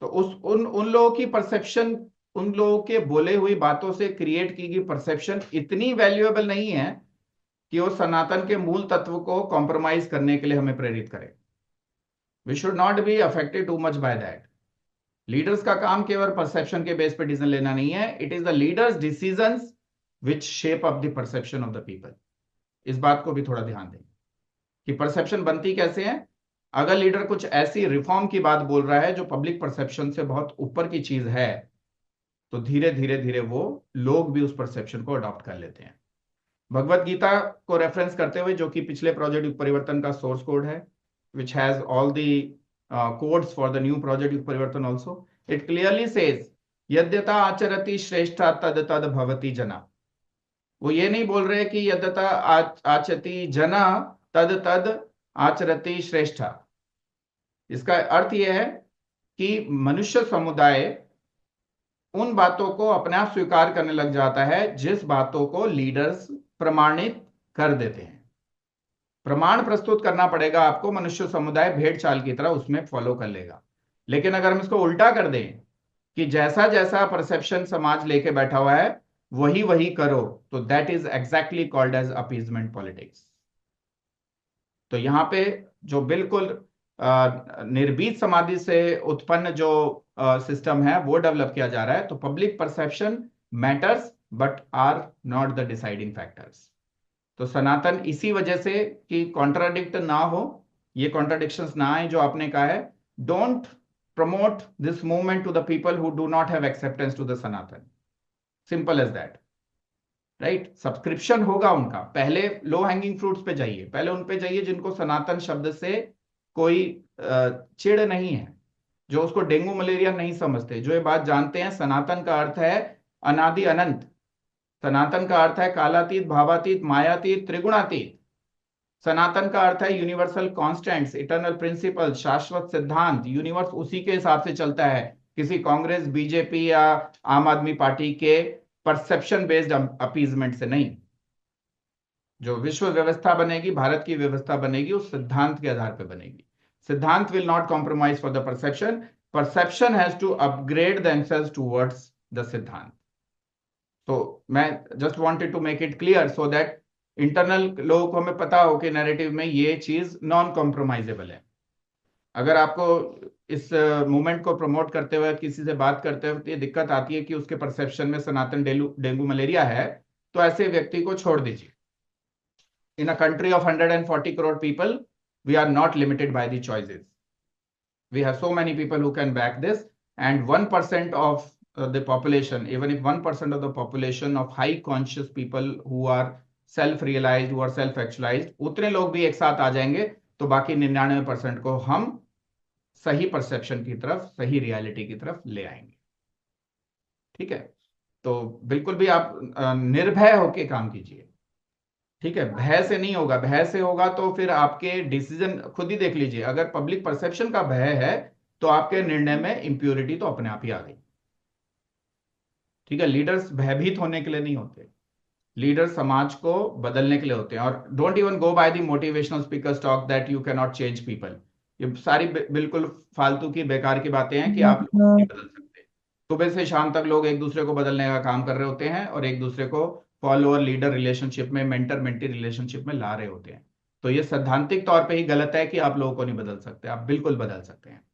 A: तो उन लोगों की परसेप्शन उन लोगों के बोले हुई बातों से क्रिएट की गई परसेप्शन इतनी वैल्यूएबल नहीं है कि वो सनातन के मूल तत्व को कॉम्प्रोमाइज करने के लिए हमें प्रेरित करे। We should not be affected too much by that. Leaders का काम केवल परसेप्शन के बेस पे डिसीजन लेना नहीं है, it is the leaders decisions which shape up the perception of the people. इस बात को भी थोड़ा ध्यान दें कि परसेप्शन बनती कैसे है। अगर लीडर कुछ ऐसी रिफॉर्म की बात बोल रहा है जो पब्लिक परसेप्शन से बहुत ऊपर की चीज है, तो धीरे धीरे धीरे वो लोग भी उस परसेप्शन को अडॉप्ट कर लेते हैं। भगवत गीता को रेफरेंस करते हुए, जो कि पिछले प्रोजेक्ट युग परिवर्तन का सोर्स कोड है, which has all the codes for the new project युग परिवर्तन also, it clearly says यद्यथा आचरति श्रेष्ठा तद तद भवति जना। वो ये नहीं बोल रहे कि यद्यथा आचरति जना तद तद आचरति श्रेष्ठा। इसका अर्थ यह है कि मनुष्य समुदाय उन बातों को अपने आप स्वीकार करने लग जाता है जिस बातों को लीडर्स प्रमाणित कर देते हैं। प्रमाण प्रस्तुत करना पड़ेगा आपको, मनुष्य समुदाय भेड़ चाल की तरह उसमें फॉलो कर लेगा। लेकिन अगर हम इसको उल्टा कर दें कि जैसा जैसा परसेप्शन समाज लेके बैठा हुआ है वही वही करो, तो that is exactly called as appeasement politics. तो यहां पे जो बिल्कुल निर्भीत समाधि से उत्पन्न जो सिस्टम है वो डेवलप किया जा रहा है। तो public perception matters but are not the deciding factors. तो सनातन इसी वजह से कि कॉन्ट्राडिक्ट ना हो, ये कॉन्ट्राडिक्शंस ना आए जो आपने कहा है, don't promote this movement to the people who do not have acceptance to the Sanatan. Simple as that, right. Subscription होगा उनका, पहले लो हैंगिंग फ्रूट्स पे जाइए, पहले उन पे जाइए जिनको सनातन शब्द से कोई चिढ़ नहीं है, जो उसको डेंगू मलेरिया नहीं समझते, जो ये बात जानते हैं सनातन का अर्थ है अनादि अनंत। सनातन का अर्थ है कालातीत, भावातीत, मायातीत, त्रिगुणातीत। सनातन का अर्थ है यूनिवर्सल कांस्टेंट्स, इटर्नल प्रिंसिपल, शाश्वत सिद्धांत। यूनिवर्स उसी के हिसाब से चलता है, किसी कांग्रेस, बीजेपी या आम आदमी पार्टी के परसेप्शन बेस्ड अपीजमेंट से नहीं। जो विश्व व्यवस्था बनेगी, भारत की व्यवस्था बनेगी, उस सिद्धांत के आधार पर बनेगी। सिद्धांत will not compromise for the perception, perception has to upgrade themselves towards the सिद्धांत। तो मैं just wanted to make it clear so that internal लोगों को हमें पता हो कि नैरेटिव में ये चीज नॉन कॉम्प्रोमाइजेबल है। अगर आपको इस मूवमेंट को प्रमोट करते हुए, किसी से बात करते हुए ये दिक्कत आती है कि उसके परसेप्शन में सनातन डेंगू मलेरिया है, तो ऐसे व्यक्ति को छोड़ दीजिए। In a country of 140 crore people, we are not limited by the choices. We have so many people who can back this, and 1% ऑफ the population, even if 1% of the population of high conscious people who are self-realized, who are self-actualized, उतने लोग भी एक साथ आ जाएंगे तो बाकी 99% को हम सही परसेप्शन की तरफ, सही रियलिटी की तरफ ले आएंगे। ठीक है, तो बिल्कुल भी आप निर्भय होके काम कीजिए। ठीक है, भय से नहीं होगा। भय से होगा तो फिर आपके डिसीजन खुद ही देख लीजिए। अगर पब्लिक परसेप्शन का भय है तो आपके निर्णय में इंप्योरिटी तो अपने आप ही आ गई। ठीक है, लीडर्स भयभीत होने के लिए नहीं होते, लीडर समाज को बदलने के लिए होते हैं। और don't even go by the motivational speakers talk that you can not change people. ये सारी बिल्कुल फालतू की बेकार की बातें हैं कि आप लोग नहीं बदल सकते। सुबह से शाम तक लोग एक दूसरे को बदलने का काम कर रहे होते हैं और एक दूसरे को फॉलोअर लीडर रिलेशनशिप में, मेंटर मेंटी रिलेशनशिप में ला रहे होते हैं। तो ये सैद्धांतिक तौर पर ही गलत है कि आप लोगों को नहीं बदल सकते। आप बिल्कुल बदल सकते हैं।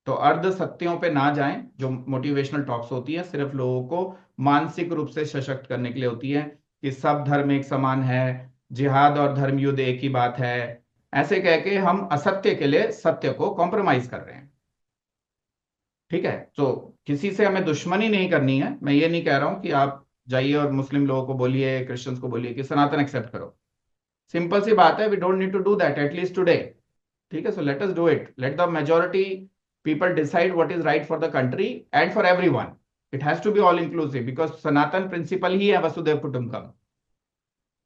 A: तो अर्ध सत्यों पे ना जाएं। जो मोटिवेशनल टॉक्स होती है सिर्फ लोगों को मानसिक रूप से सशक्त करने के लिए होती है कि सब धर्म एक समान है, जिहाद और धर्म युद्ध एक ही बात है, ऐसे कह के हम असत्य के लिए सत्य को कॉम्प्रोमाइज कर रहे हैं। ठीक है, तो किसी से हमें दुश्मनी नहीं करनी है। मैं ये नहीं कह रहा हूं कि आप जाइए और मुस्लिम लोगों को बोलिए, क्रिश्चियंस को बोलिए कि सनातन एक्सेप्ट करो। सिंपल सी बात है, we don't need to do that at least today. ठीक है, so let us do it. Let the majority people decide what is right for the country and for everyone. It has to be all inclusive because Sanatan principle ही है वसुधैव कुटुंबकम।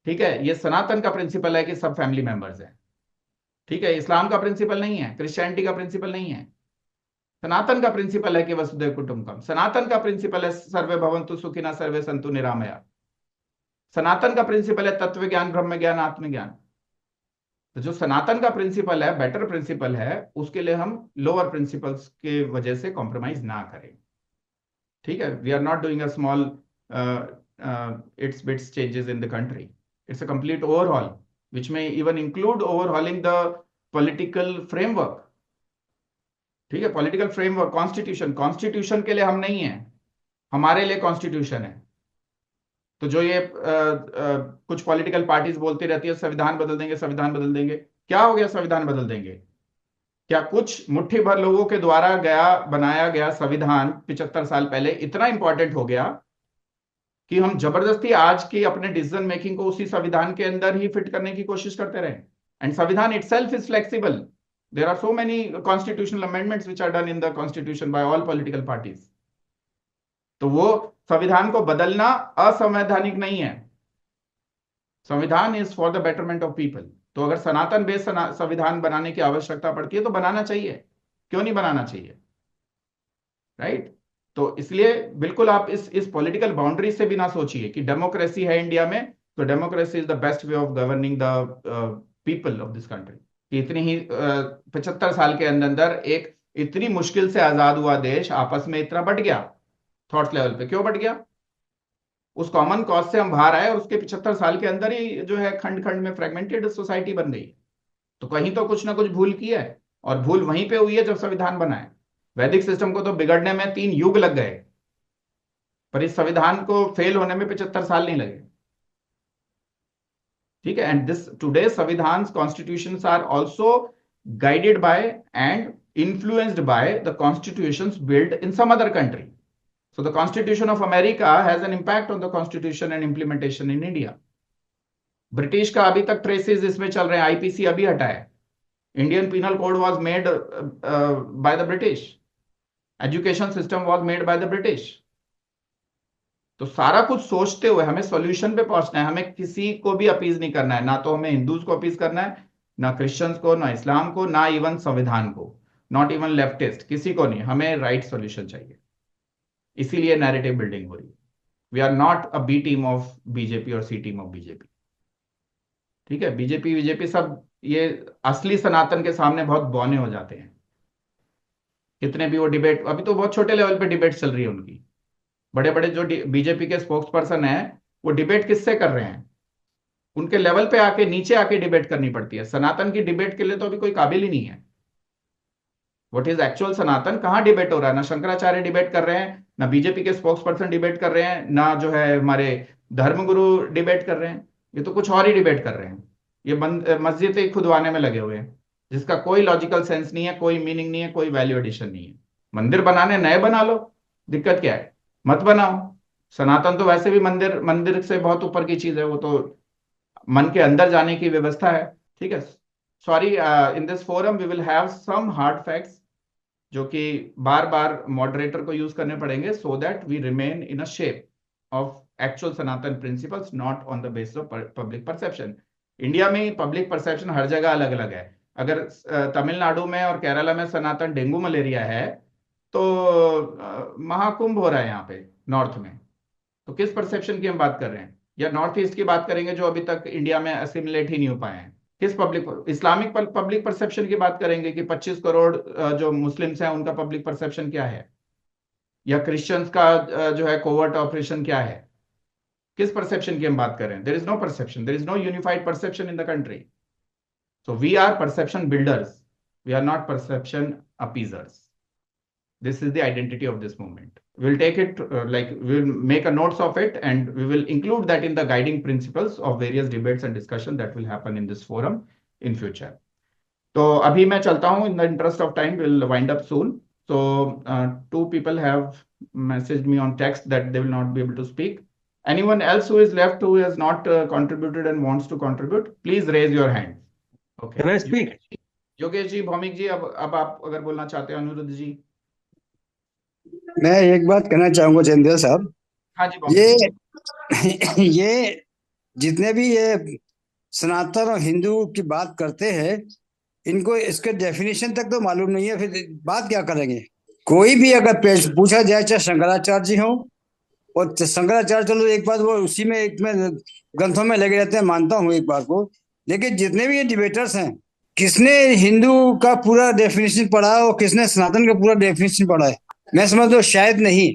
A: ठीक है, ये सनातन का principal है कि सब फैमिली मेंबर्स हैं। ठीक है, इस्लाम का प्रिंसिपल नहीं है, क्रिश्चियनिटी का प्रिंसिपल नहीं है। सनातन का प्रिंसिपल है कि वसुधैव कुटुंबकम। सनातन का प्रिंसिपल है सर्वे भवन्तु सुखिनः सर्वे सन्तु निरामया। सनातन का प्रिंसिपल है तत्व ज्ञान, ब्रह्म ज्ञान, आत्मज्ञान। तो जो सनातन का प्रिंसिपल है, बेटर प्रिंसिपल है, उसके लिए हम लोअर प्रिंसिपल्स के वजह से कॉम्प्रोमाइज ना करें। ठीक है, we are not doing a small it's bits changes in the country, it's a complete overhaul which may even include overhauling the political framework. ठीक है, पॉलिटिकल फ्रेमवर्क, कॉन्स्टिट्यूशन के लिए हम नहीं है, हमारे लिए कॉन्स्टिट्यूशन है। तो जो ये कुछ पॉलिटिकल पार्टीज बोलती रहती है संविधान बदल देंगे, संविधान बदल देंगे, क्या हो गया संविधान बदल देंगे? क्या कुछ मुट्ठी भर लोगों के द्वारा बनाया गया संविधान 75 साल पहले इतना इंपॉर्टेंट हो गया कि हम जबरदस्ती आज की अपने डिसीजन मेकिंग को उसी संविधान के अंदर ही फिट करने की कोशिश करते रहे? एंड संविधान itself is flexible, there are so many constitutional amendments which are done in the constitution by all political parties. तो वो संविधान को बदलना असंवैधानिक नहीं है, संविधान is for the betterment of people. तो अगर सनातन बेस्ड संविधान बनाने की आवश्यकता पड़ती है तो बनाना चाहिए, क्यों नहीं बनाना चाहिए, राइट? तो इसलिए बिल्कुल आप इस पॉलिटिकल बाउंड्री से भी ना सोचिए कि डेमोक्रेसी है इंडिया में तो democracy is the best way of governing the people of this country. कि इतनी ही 75 साल के अंदर एक इतनी मुश्किल से आजाद हुआ देश आपस में इतना बट गया, थॉट्स लेवल पे क्यों बट गया? उस कॉमन कॉज से हम बाहर आए और उसके 75 साल के अंदर ही जो है खंड खंड में फ्रेगमेंटेड सोसाइटी बन गई। तो कहीं तो कुछ ना कुछ भूल की है, और भूल वहीं पे हुई है जब संविधान बना है। वैदिक सिस्टम को तो बिगड़ने में 3 युग लग गए, पर इस संविधान को फेल होने में 75 साल नहीं लगे। ठीक है, एंड दिस टुडे संविधान constitutions are also guided by and influenced by the constitutions build in some other country. So the Constitution of America has an impact on the Constitution and implementation in India. British का अभी तक traces इसमें चल रहे हैं, IPC अभी हटा है। Indian penal code was made by the British, education system was made by the British. तो सारा कुछ सोचते हुए हमें सॉल्यूशन पे पहुंचना है, हमें किसी को भी अपीज नहीं करना है, ना तो हमें हिंदूज को अपीज करना है, ना क्रिश्चियंस को, ना इस्लाम को, ना इवन संविधान को, नॉट इवन लेफ्टिस्ट, किसी को नहीं, हमें राइट सॉल्यूशन चाहिए। इसीलिए नैरेटिव बिल्डिंग हो रही है। We are not a B team of BJP और सी टीम ऑफ बीजेपी। ठीक है, बीजेपी सब ये असली सनातन के सामने बहुत बौने हो जाते हैं। कितने भी वो डिबेट, अभी तो बहुत छोटे लेवल पे डिबेट चल रही है उनकी, बड़े बड़े जो बीजेपी के स्पोक्स पर्सन है वो डिबेट किससे कर रहे हैं? उनके लेवल पे आके नीचे आके डिबेट करनी पड़ती है। सनातन की डिबेट के लिए तो अभी कोई काबिल ही नहीं है। व्हाट इज एक्चुअल सनातन कहाँ डिबेट हो रहा है? ना शंकराचार्य डिबेट कर रहे हैं, ना बीजेपी के स्पोक्स पर्सन डिबेट कर रहे हैं, ना जो है हमारे धर्मगुरु डिबेट कर रहे हैं, ये तो कुछ और ही डिबेट कर रहे हैं। ये मस्जिदें खुदवाने में लगे हुए हैं जिसका कोई लॉजिकल सेंस नहीं है, कोई मीनिंग नहीं है, कोई वैल्यू एडिशन नहीं है। मंदिर बनाने नए बना लो, दिक्कत क्या है? मत बनाओ। सनातन तो वैसे भी मंदिर से बहुत ऊपर की चीज है, वो तो मन के अंदर जाने की व्यवस्था है। ठीक है, sorry, in this forum we will have some hard facts जो कि बार बार मॉडरेटर को यूज करने पड़ेंगे, so that we remain in a shape of actual Sanatan principles, not on the basis of public perception. India में पब्लिक परसेप्शन हर जगह अलग अलग है। अगर तमिलनाडु में और केरला में सनातन डेंगू मलेरिया है तो महाकुंभ हो रहा है यहाँ पे नॉर्थ में, तो किस परसेप्शन की हम बात कर रहे हैं? या नॉर्थ ईस्ट की बात करेंगे जो अभी तक इंडिया में असिमिलेट ही नहीं हो पाए हैं? किस इस्लामिक पब्लिक परसेप्शन की बात करेंगे कि 25 करोड़ जो मुस्लिम्स हैं उनका पब्लिक परसेप्शन क्या है? या क्रिश्चियंस का जो है कोवर्ट ऑपरेशन क्या है? किस परसेप्शन की हम बात कर रहे हैं? There is no perception, there is no unified perception in the country. So we are perception builders, we are not perception appeasers. This is the identity of this movement. We'll take it we'll make a notes of it, and we will include that in the guiding principles of various debates and discussion that will happen in this forum in future. तो अभी मैं चलता हूँ, in the interest of time we'll wind up soon. So 2 people have messaged me on text that they will not be able to speak. Anyone else who is left who has not contributed and wants to contribute, please raise your hand. Okay.
H: Can I speak?
A: Yogesh ji, Bhowmik जी, अब आप अगर बोलना चाहते हैं, अनिरुद्ध जी।
J: मैं एक बात कहना चाहूंगा चंदेल साहब।
A: हाँ जी,
J: ये जितने भी ये सनातन और हिंदू की बात करते हैं, इनको इसके डेफिनेशन तक तो मालूम नहीं है, फिर बात क्या करेंगे? कोई भी अगर पूछा जाए, चाहे शंकराचार्य जी हो, और शंकराचार्य चलो एक बात, वो उसी में एक में ग्रंथों में लगे रहते हैं, मानता हूँ एक बात को, लेकिन जितने भी ये डिबेटर्स हैं, किसने हिंदू का पूरा डेफिनेशन पढ़ा है और किसने सनातन का पूरा डेफिनेशन पढ़ा है? मैं समझता हूँ शायद नहीं।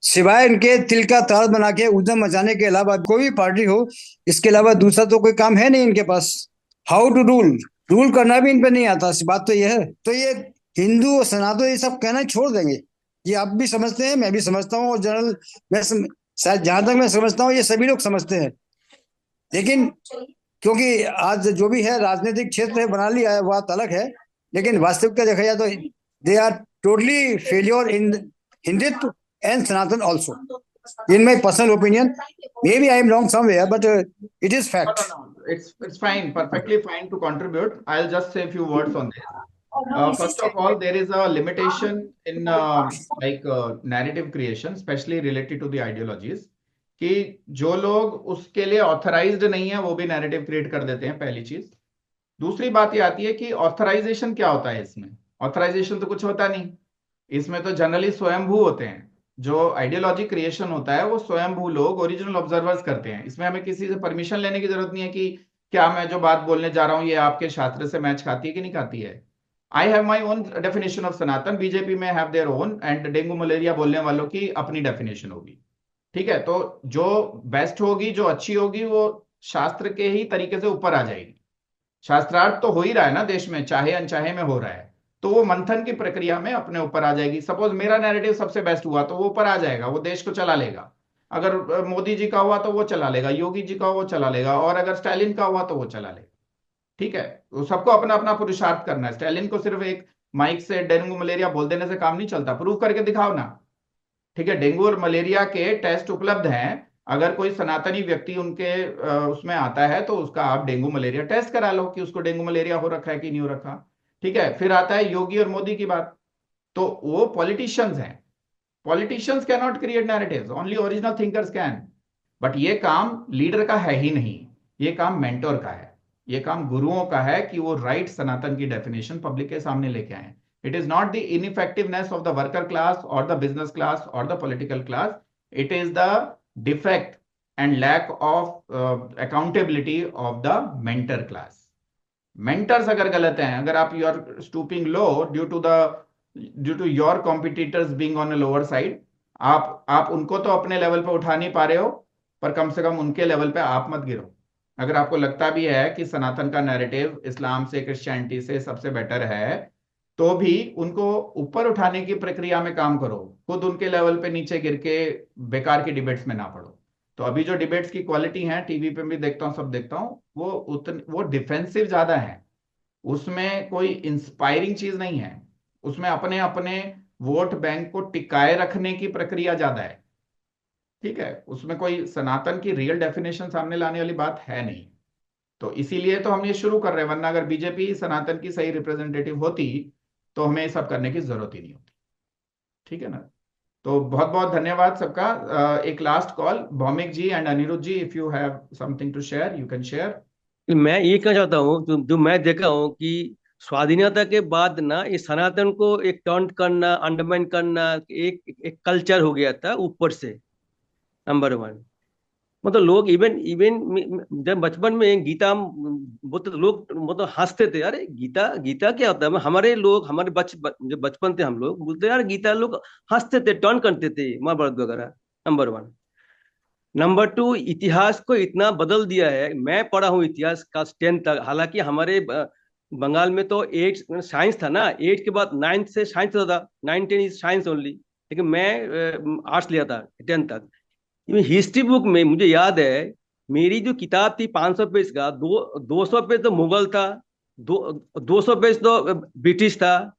J: सिवाय इनके तिल का ताड़ बना के उद्यम मचाने के अलावा कोई भी पार्टी हो, इसके अलावा दूसरा तो कोई काम है नहीं इनके पास। हाउ टू रूल, रूल करना भी इन पे नहीं आता, बात तो ये है। तो ये हिंदू और सनातन ये सब कहना ही छोड़ देंगे। ये आप भी समझते हैं, मैं भी समझता हूँ, और जनरल शायद जहां तक मैं समझता हूँ ये सभी लोग समझते हैं। लेकिन क्योंकि आज जो भी है राजनीतिक क्षेत्र है बना लिया है, बात अलग है। लेकिन वास्तविकता देखा जाए तो they are totally failure in Hindutva and Sanatan also, in my personal opinion. Maybe I am wrong somewhere, but it is fact.
A: It's fine, perfectly fine to contribute. I'll just say a few words on this. First of all, there is a limitation in narrative creation, especially related to the ideologies, कि जो लोग उसके लिए authorised नहीं है वो भी narrative create कर देते हैं, पहली चीज। दूसरी बात ये आती है कि ऑथराइजेशन क्या होता है इसमें। ऑथराइजेशन तो कुछ होता नहीं, इसमें तो जनरली स्वयंभू होते हैं। जो आइडियोलॉजी क्रिएशन होता है वो स्वयंभू लोग, ओरिजिनल ऑब्जर्वर्स करते हैं। इसमें हमें किसी से परमिशन लेने की जरूरत नहीं है कि क्या मैं जो बात बोलने जा रहा हूं ये आपके शास्त्र से मैच खाती है कि नहीं खाती है। I have my own definition of Sanatan, BJP men have their own, and dengue malaria बोलने वालों की अपनी डेफिनेशन होगी। ठीक है, तो जो बेस्ट होगी, जो अच्छी होगी, वो शास्त्र के ही तरीके से ऊपर आ जाएगी। शास्त्रार्थ तो हो ही रहा है ना देश में, चाहे अनचाहे में हो रहा है, तो वो मंथन की प्रक्रिया में अपने ऊपर आ जाएगी। सपोज मेरा नैरेटिव सबसे बेस्ट हुआ तो वो ऊपर आ जाएगा, वो देश को चला लेगा। अगर मोदी जी का हुआ तो वो चला लेगा, योगी जी का वो चला लेगा, और अगर स्टालिन का हुआ तो वो चला लेगा। ठीक है, तो सबको अपना अपना पुरुषार्थ करना है। स्टालिन को सिर्फ एक माइक से डेंगू मलेरिया बोल देने से काम नहीं चलता, प्रूव करके दिखाओ ना। ठीक है, डेंगू और मलेरिया के टेस्ट उपलब्ध हैं। अगर कोई सनातनी व्यक्ति उनके उसमें आता है तो उसका आप डेंगू मलेरिया टेस्ट करा लो कि उसको डेंगू मलेरिया हो रखा है कि नहीं हो रखा। ठीक है, फिर आता है योगी और मोदी की बात, तो वो पॉलिटिशियंस हैं। Politicians can not create narratives, only original thinkers can. But ये काम लीडर का है ही नहीं, ये काम मेंटोर का है, ये काम गुरुओं का है कि वो राइट सनातन की डेफिनेशन पब्लिक के सामने लेके आए। It is not the ineffectiveness of the worker class or the business class or the political class. It is the defect and lack of accountability of the mentor class. Mentors अगर गलत हैं, अगर आप you are stooping low due to your competitors being on a lower side, आप उनको तो अपने level पे उठा नहीं पा रहे हो, पर कम से कम उनके लेवल पे आप मत गिरो। अगर आपको लगता भी है कि सनातन का नैरेटिव इस्लाम से, क्रिश्चियनिटी से सबसे बेटर है, तो भी उनको ऊपर उठाने की प्रक्रिया में काम करो, खुद उनके लेवल पे नीचे गिर के बेकार की डिबेट्स में ना पड़ो। तो अभी जो डिबेट्स की क्वालिटी है, टीवी पे भी देखता हूँ, सब देखता हूँ, वो डिफेंसिव ज्यादा है, उसमें कोई इंस्पायरिंग चीज नहीं है, उसमें अपने अपने वोट बैंक को टिकाए रखने की प्रक्रिया ज्यादा है। ठीक है, उसमें कोई सनातन की रियल डेफिनेशन सामने लाने वाली बात है नहीं। तो इसीलिए तो हम ये शुरू कर रहे हैं, वरना अगर बीजेपी सनातन की सही रिप्रेजेंटेटिव होती तो हमें ये सब करने की जरूरत ही नहीं होती। ठीक है ना, तो बहुत बहुत धन्यवाद सबका। एक last call, Bhaumik ji and Aniruddh ji, if you have something to share you can share.
H: मैं ये कहना चाहता हूँ, जो मैं देखा हूँ कि स्वाधीनता के बाद ना ये सनातन को एक टर्न करना, अंडरमाइन करना, एक कल्चर हो गया था ऊपर से। नंबर वन, मतलब लोग इवन इवन जब बचपन में गीता वो तो लोग मतलब हंसते थे, अरे गीता गीता क्या होता है। हमारे लोग, हमारे जब बचपन थे हम लोग बोलते यार गीता, लोग हंसते थे, टर्न करते थे महाभारत वगैरह। Number one. नंबर टू, इतिहास को इतना बदल दिया है। मैं पढ़ा हूँ इतिहास क्लास 10 तक, हालांकि हमारे बंगाल में तो 8 साइंस था ना, 8 के बाद 9 से साइंस होता था, 9 10 इज साइंस ओनली, लेकिन मैं आर्ट्स लिया था 10 तक। हिस्ट्री बुक में मुझे याद है, मेरी जो किताब थी 500 पेज का, 200 पेज तो मुगल था, 200 पेज तो ब्रिटिश था,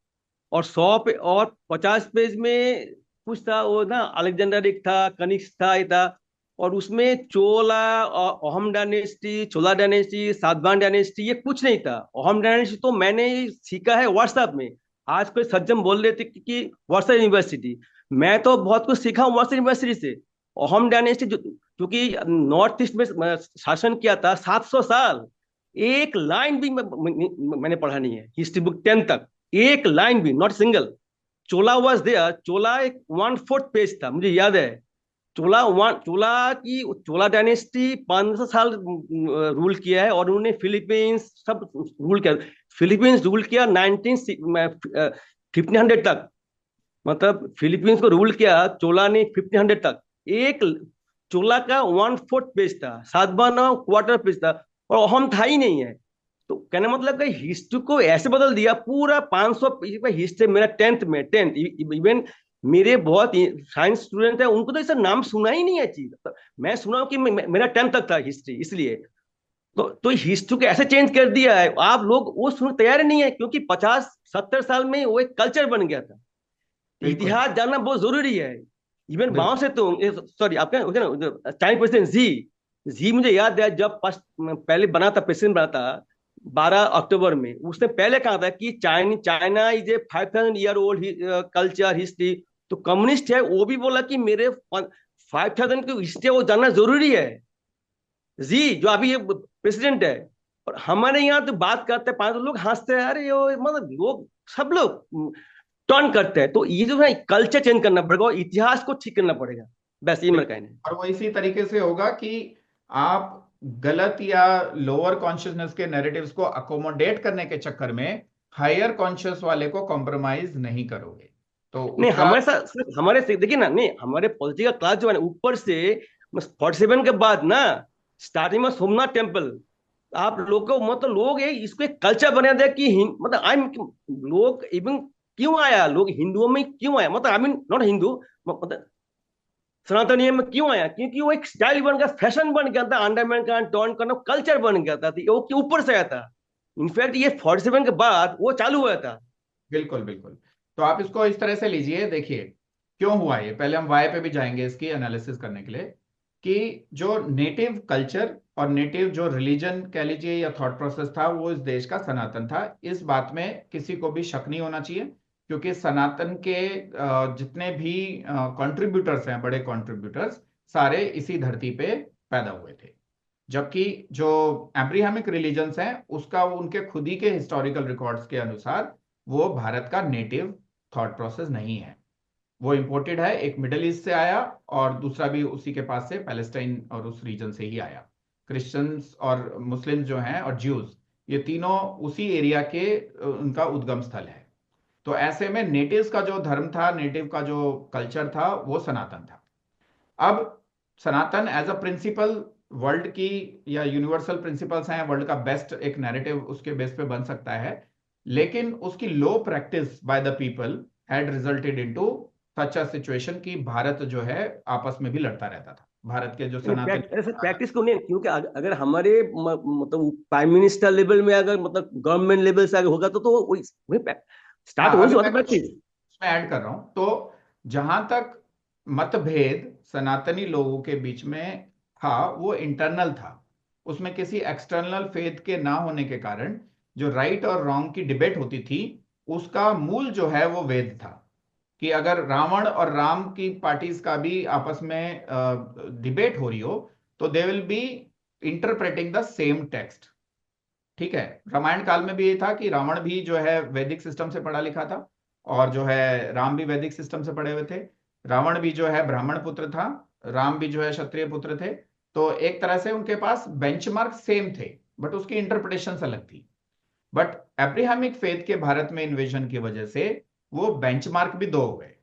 H: और 100 पे और 50 पेज में कुछ था वो ना अलेक्जेंडरिक था, कनिष्क था, ये था। और उसमें चोला, अहम डायनेस्टी, चोला डायनेस्टी, सातवाहन डायनेस्टी, ये कुछ नहीं था। अहम डायनेस्टी तो मैंने सीखा है व्हाट्सएप में। आज कोई सज्जन बोल रहे थे कि व्हाट्सएप यूनिवर्सिटी, मैं तो बहुत कुछ सीखा हूँ व्हाट्सएप यूनिवर्सिटी से। अहम डायनेस्टी जो कि नॉर्थ ईस्ट में शासन किया था 700 साल, एक लाइन भी मैंने पढ़ा नहीं है हिस्ट्री बुक 10 तक, एक लाइन भी, not single. Chola was there, Chola एक 1/4 पेज था, मुझे याद है। चोला डायनेस्टी 500 साल रूल किया है, और उन्होंने फिलीपींस सब रूल किया। फिलीपींस रूल किया 1500 तक। मतलब फिलीपींस को रूल किया चोला ने 1500 तक। एक चोला का 1/4 पेज था, 7/4 पेज था, और हम था ही नहीं है। तो कहने मतलब कि हिस्ट्री को ऐसे बदल दिया पूरा 500 पेज का हिस्ट्री। मेरा 10th में, इवन मेरे बहुत साइंस स्टूडेंट है, उनको तो ऐसा नाम सुना ही नहीं है चीज। तो मैं सुना कि मेरा 10th तक था हिस्ट्री, इसलिए तो हिस्ट्री को ऐसे चेंज कर दिया है, आप लोग वो सुनने तैयार नहीं है, क्योंकि 50-70 साल में वो एक कल्चर बन गया था।
A: बिल्कुल
H: इतिहास जानना बहुत जरूरी है। इवन
A: बिल्कुल।
H: माओ से तो, सॉरी आपका चाइनीज प्रेसिडेंट जी मुझे याद है जब फर्स्ट पहले बना था, प्रेसिडेंट बना था 12 अक्टूबर में, उसने पहले कहा था कि China is a 5000 year old culture history. तो कम्युनिस्ट है वो भी बोला कि मेरे 5000 की हिस्ट्री वो जानना जरूरी है। जी जो अभी ये प्रेसिडेंट है, और हमारे यहाँ तो बात करते हैं 5 लोग हंसते हैं, अरे यो मतलब लोग सब लोग टर्न करते हैं। तो ये जो है कल्चर चेंज करना पड़ेगा और इतिहास को ठीक करना पड़ेगा, बस ये मेरा कहना है।
A: और वो इसी तरीके से होगा कि आप गलत या लोअर कॉन्शियसनेस के नैरेटिव्स को अकोमोडेट करने के चक्कर में हायर कॉन्शियस वाले को कॉम्प्रोमाइज नहीं करोगे। तो
H: नहीं
A: उसका
H: हमारे साथ हमारे से देखिए ना, नहीं हमारे पॉलिटिकल क्लास जो है ना, ऊपर से 47 के बाद ना स्टार्टिंग में सोमनाथ टेम्पल, आप लोग को मतलब लोग ये इसको एक कल्चर बना दिया कि मतलब आई लोग इवन क्यों आया, लोग हिंदुओं में क्यों आया, मतलब आई मीन नॉट हिंदू, मतलब सनातनी में क्यों आया, क्योंकि वो एक स्टाइल बन गया, फैशन बन गया था, अंडरमैन का टर्न करना कल्चर बन गया था, तो वो के ऊपर से आया था। इनफैक्ट ये 47 के बाद वो चालू हुआ था।
A: बिल्कुल बिल्कुल। तो आप इसको इस तरह से लीजिए, देखिए क्यों हुआ ये, पहले हम वाई पे भी जाएंगे इसकी एनालिसिस करने के लिए, कि जो नेटिव कल्चर और नेटिव जो रिलीजन कह लीजिए या थॉट प्रोसेस था वो इस देश का सनातन था। इस बात में किसी को भी शक नहीं होना चाहिए, क्योंकि सनातन के जितने भी कंट्रीब्यूटर्स हैं, बड़े कंट्रीब्यूटर्स सारे इसी धरती पे पैदा हुए थे। जबकि जो एब्राहमिक रिलीजन्स हैं उसका उनके खुद ही के हिस्टोरिकल रिकॉर्ड्स के अनुसार वो भारत का नेटिव थॉट प्रोसेस नहीं है, वो इंपोर्टेड है, एक मिडल ईस्ट से आया और दूसरा भी उसी के पास से पैलेस्टाइन और उस रीजन से ही आया। क्रिश्चियंस और मुस्लिम जो हैं और ज्यूज, ये तीनों उसी एरिया के उनका उद्गम स्थल है। तो ऐसे में नेटिव्स का जो धर्म था, नेटिव का जो कल्चर था, वो सनातन था। अब Sanatan as a principle world की या यूनिवर्सल प्रिंसिपल्स हैं, वर्ल्ड का बेस्ट एक नैरेटिव उसके बेस पे बन सकता है, लेकिन उसकी low practice by the people had resulted into such a situation कि भारत जो है आपस में भी लड़ता रहता था। भारत के जो सनातन
H: प्रैक्टिस को नहीं, क्योंकि अगर हमारे मतलब प्राइम मिनिस्टर लेवल में अगर मतलब गवर्नमेंट लेवल से अगर होगा तो वही स्टार्ट वही होता प्रैक्टिस।
A: उसमें ऐड कर रहा हूं। तो जहां तक मतभेद सनातनी लोगों के बीच में था वो इंटरनल था, उसमें किसी एक्सटर्नल फेथ के ना होने के कारण जो राइट और रॉन्ग की डिबेट होती थी उसका मूल जो है वो वेद था। कि अगर रावण और राम की पार्टीज का भी आपस में डिबेट हो रही हो तो they will B interpreting the same text. ठीक है, रामायण काल में भी ये था कि रावण भी जो है वैदिक सिस्टम से पढ़ा लिखा था और जो है राम भी वैदिक सिस्टम से पढ़े हुए थे। रावण भी जो है ब्राह्मण पुत्र था, राम भी जो है क्षत्रिय पुत्र थे। तो एक तरह से उनके पास बेंचमार्क सेम थे, बट उसकी इंटरप्रिटेशन अलग थी। बट एब्राहमिक फेथ के भारत में इन्वेजन की वजह से वो बेंचमार्क भी दो हो गए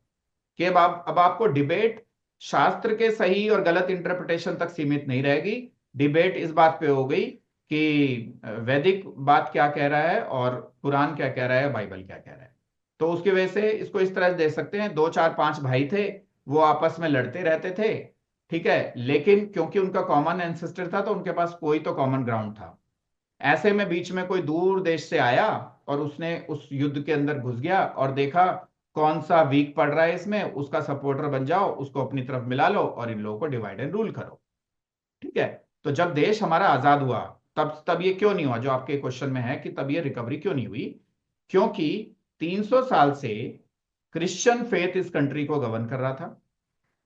A: कि अब आपको डिबेट शास्त्र के सही और गलत इंटरप्रिटेशन तक सीमित नहीं रहेगी। डिबेट इस बात पे हो गई कि वैदिक बात क्या कह रहा है और पुराण क्या कह रहा है, बाइबल क्या कह रहा है। तो उसकी वजह से इसको इस तरह से देख सकते हैं, 2 4 5 भाई थे, वो आपस में लड़ते रहते थे, ठीक है, लेकिन क्योंकि उनका कॉमन एंसेस्टर था तो उनके पास कोई तो कॉमन ग्राउंड था। ऐसे में बीच में कोई दूर देश से आया और उसने उस युद्ध के अंदर घुस गया और देखा कौन सा वीक पड़ रहा है इसमें, उसका सपोर्टर बन जाओ, उसको अपनी तरफ मिला लो और इन लोगों को डिवाइड एंड रूल करो। ठीक है, तो जब देश हमारा आजाद हुआ तब ये क्यों नहीं हुआ, जो आपके क्वेश्चन में है कि तब ये रिकवरी क्यों नहीं हुई, क्योंकि 300 साल से क्रिश्चियन फेथ इस कंट्री को गवर्न कर रहा था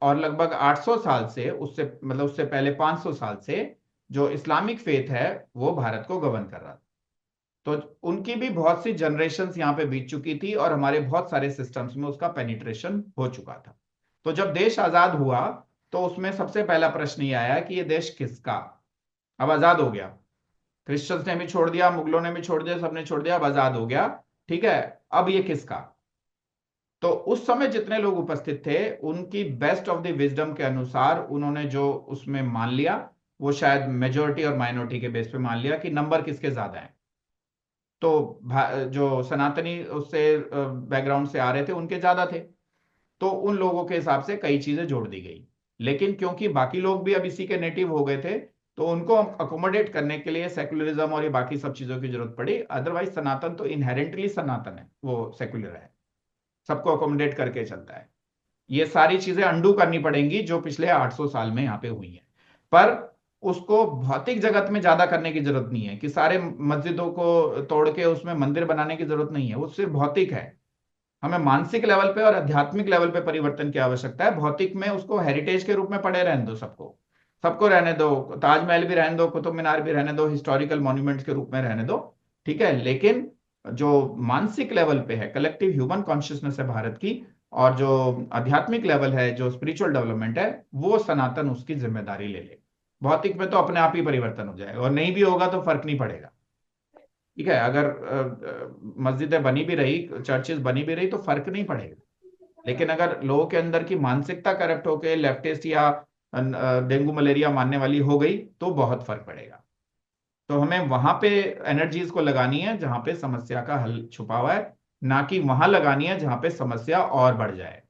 A: और लगभग 800 साल से उससे पहले 500 साल से जो इस्लामिक फेथ है वो भारत को गवर्न कर रहा था। तो उनकी भी बहुत सी जनरेशन्स यहाँ पे बीत चुकी थी और हमारे बहुत सारे सिस्टम्स में उसका पेनिट्रेशन हो चुका था। तो जब देश आजाद हुआ तो उसमें सबसे पहला प्रश्न ये आया कि ये देश किसका। अब आजाद हो गया, क्रिश्चियंस ने भी छोड़ दिया, मुगलों ने भी छोड़ दिया, सबने छोड़ दिया, अब आजाद हो गया, ठीक है, अब ये किसका। तो उस समय जितने लोग उपस्थित थे उनकी बेस्ट ऑफ द विजडम के अनुसार उन्होंने जो उसमें मान लिया, वो शायद मेजोरिटी और माइनॉरिटी के बेस पे मान लिया कि नंबर किसके ज्यादा हैं। तो जो सनातनी उससे बैकग्राउंड से आ रहे थे उनके ज्यादा थे, तो उन लोगों के हिसाब से कई चीजें जोड़ दी गई। लेकिन क्योंकि बाकी लोग भी अब इसी के नेटिव हो गए थे, तो उनको अकोमोडेट करने के लिए सेकुलरिज्म और ये बाकी सब चीजों की जरूरत पड़ी। अदरवाइज सनातन तो इनहेरेंटली सनातन है, वो सेकुलर है, सबको अकोमोडेट करके चलता है। ये सारी चीजें अंडू करनी पड़ेंगी जो पिछले 800 साल में यहाँ पे हुई हैं। पर उसको भौतिक जगत में ज्यादा करने की जरूरत नहीं है कि सारे मस्जिदों को तोड़ के उसमें मंदिर बनाने की जरूरत नहीं है, वो सिर्फ भौतिक है। हमें मानसिक लेवल पे और आध्यात्मिक लेवल पे परिवर्तन की आवश्यकता है। भौतिक में उसको हेरिटेज के रूप में पड़े रहने दो, सबको सबको रहने दो, ताजमहल भी रहने दो, कुतुब मीनार भी रहने दो, हिस्टोरिकल मॉन्यूमेंट्स के रूप में रहने दो, ठीक है। लेकिन जो मानसिक लेवल पे है, कलेक्टिव ह्यूमन कॉन्शियसनेस है भारत की, और जो आध्यात्मिक लेवल है, जो स्पिरिचुअल डेवलपमेंट है, वो सनातन उसकी जिम्मेदारी ले ले। भौतिक में तो अपने आप ही परिवर्तन हो जाएगा, और नहीं भी होगा तो फर्क नहीं पड़ेगा, ठीक है। अगर मस्जिदें बनी भी रही, चर्चेस बनी भी रही, तो फर्क नहीं पड़ेगा। लेकिन अगर लोगों के अंदर की मानसिकता करप्ट होके लेफ्टिस्ट या डेंगू मलेरिया मानने वाली हो गई, तो बहुत फर्क पड़ेगा। तो हमें वहां पे एनर्जीज को लगानी है जहां पे समस्या का हल छुपा हुआ है, ना कि वहां लगानी है जहां पे समस्या और बढ़ जाए।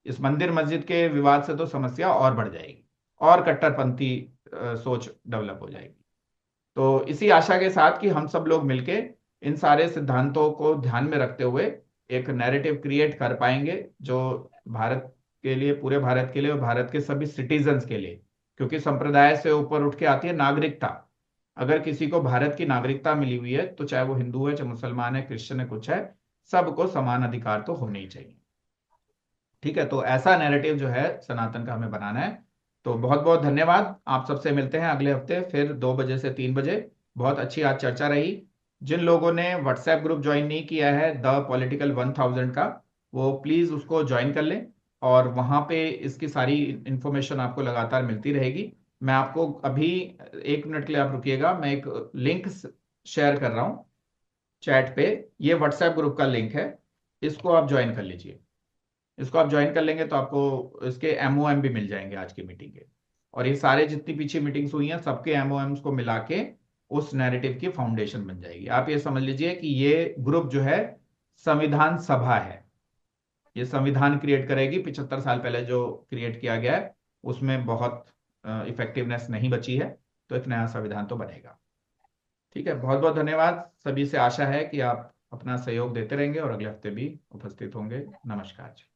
A: इस मंदिर मस्जिद के विवाद से तो समस्या और बढ़ जाएगी, और कट्टरपंथी सोच डेवलप हो जाएगी। तो इसी आशा के साथ कि हम सब लोग मिलके इन सारे सिद्धांतों को ध्यान में रखते हुए एक नैरेटिव क्रिएट कर पाएंगे जो भारत के लिए, पूरे भारत के लिए और भारत के सभी सिटीजन्स के लिए, क्योंकि संप्रदाय से ऊपर उठ के आती है नागरिकता। अगर किसी को भारत की नागरिकता मिली हुई है, तो चाहे वो हिंदू है, चाहे मुसलमान है, क्रिश्चियन है, कुछ है, सबको समान अधिकार तो होने ही चाहिए, ठीक है। तो ऐसा नैरेटिव जो है सनातन का हमें बनाना है। तो बहुत बहुत धन्यवाद। आप सबसे मिलते हैं अगले हफ्ते फिर 2 बजे से 3 बजे। बहुत अच्छी आज चर्चा रही। जिन लोगों ने व्हाट्सएप ग्रुप ज्वाइन नहीं किया है द पॉलिटिकल 1000 का, वो प्लीज उसको ज्वाइन कर लें, और वहां पे इसकी सारी इंफॉर्मेशन आपको लगातार मिलती रहेगी। मैं आपको अभी 1 मिनट के लिए आप रुकिएगा, मैं एक लिंक शेयर कर रहा हूँ चैट पे। ये व्हाट्सएप ग्रुप का लिंक है, इसको आप ज्वाइन कर लीजिए। इसको आप ज्वाइन कर लेंगे तो आपको इसके एमओएम भी मिल जाएंगे आज की मीटिंग के, और ये सारे जितनी पीछे मीटिंग्स हुई हैं सबके एमओएम्स को मिला के उस नैरेटिव की फाउंडेशन बन जाएगी। आप ये समझ लीजिए कि ये ग्रुप जो है संविधान सभा है, ये संविधान क्रिएट करेगी। 75 साल पहले जो क्रिएट किया गया है उसमें बहुत इफेक्टिवनेस नहीं बची है, तो एक नया संविधान तो बनेगा, ठीक है। बहुत बहुत धन्यवाद। सभी से आशा है कि आप अपना सहयोग देते रहेंगे और अगले हफ्ते भी उपस्थित होंगे। नमस्कार जी।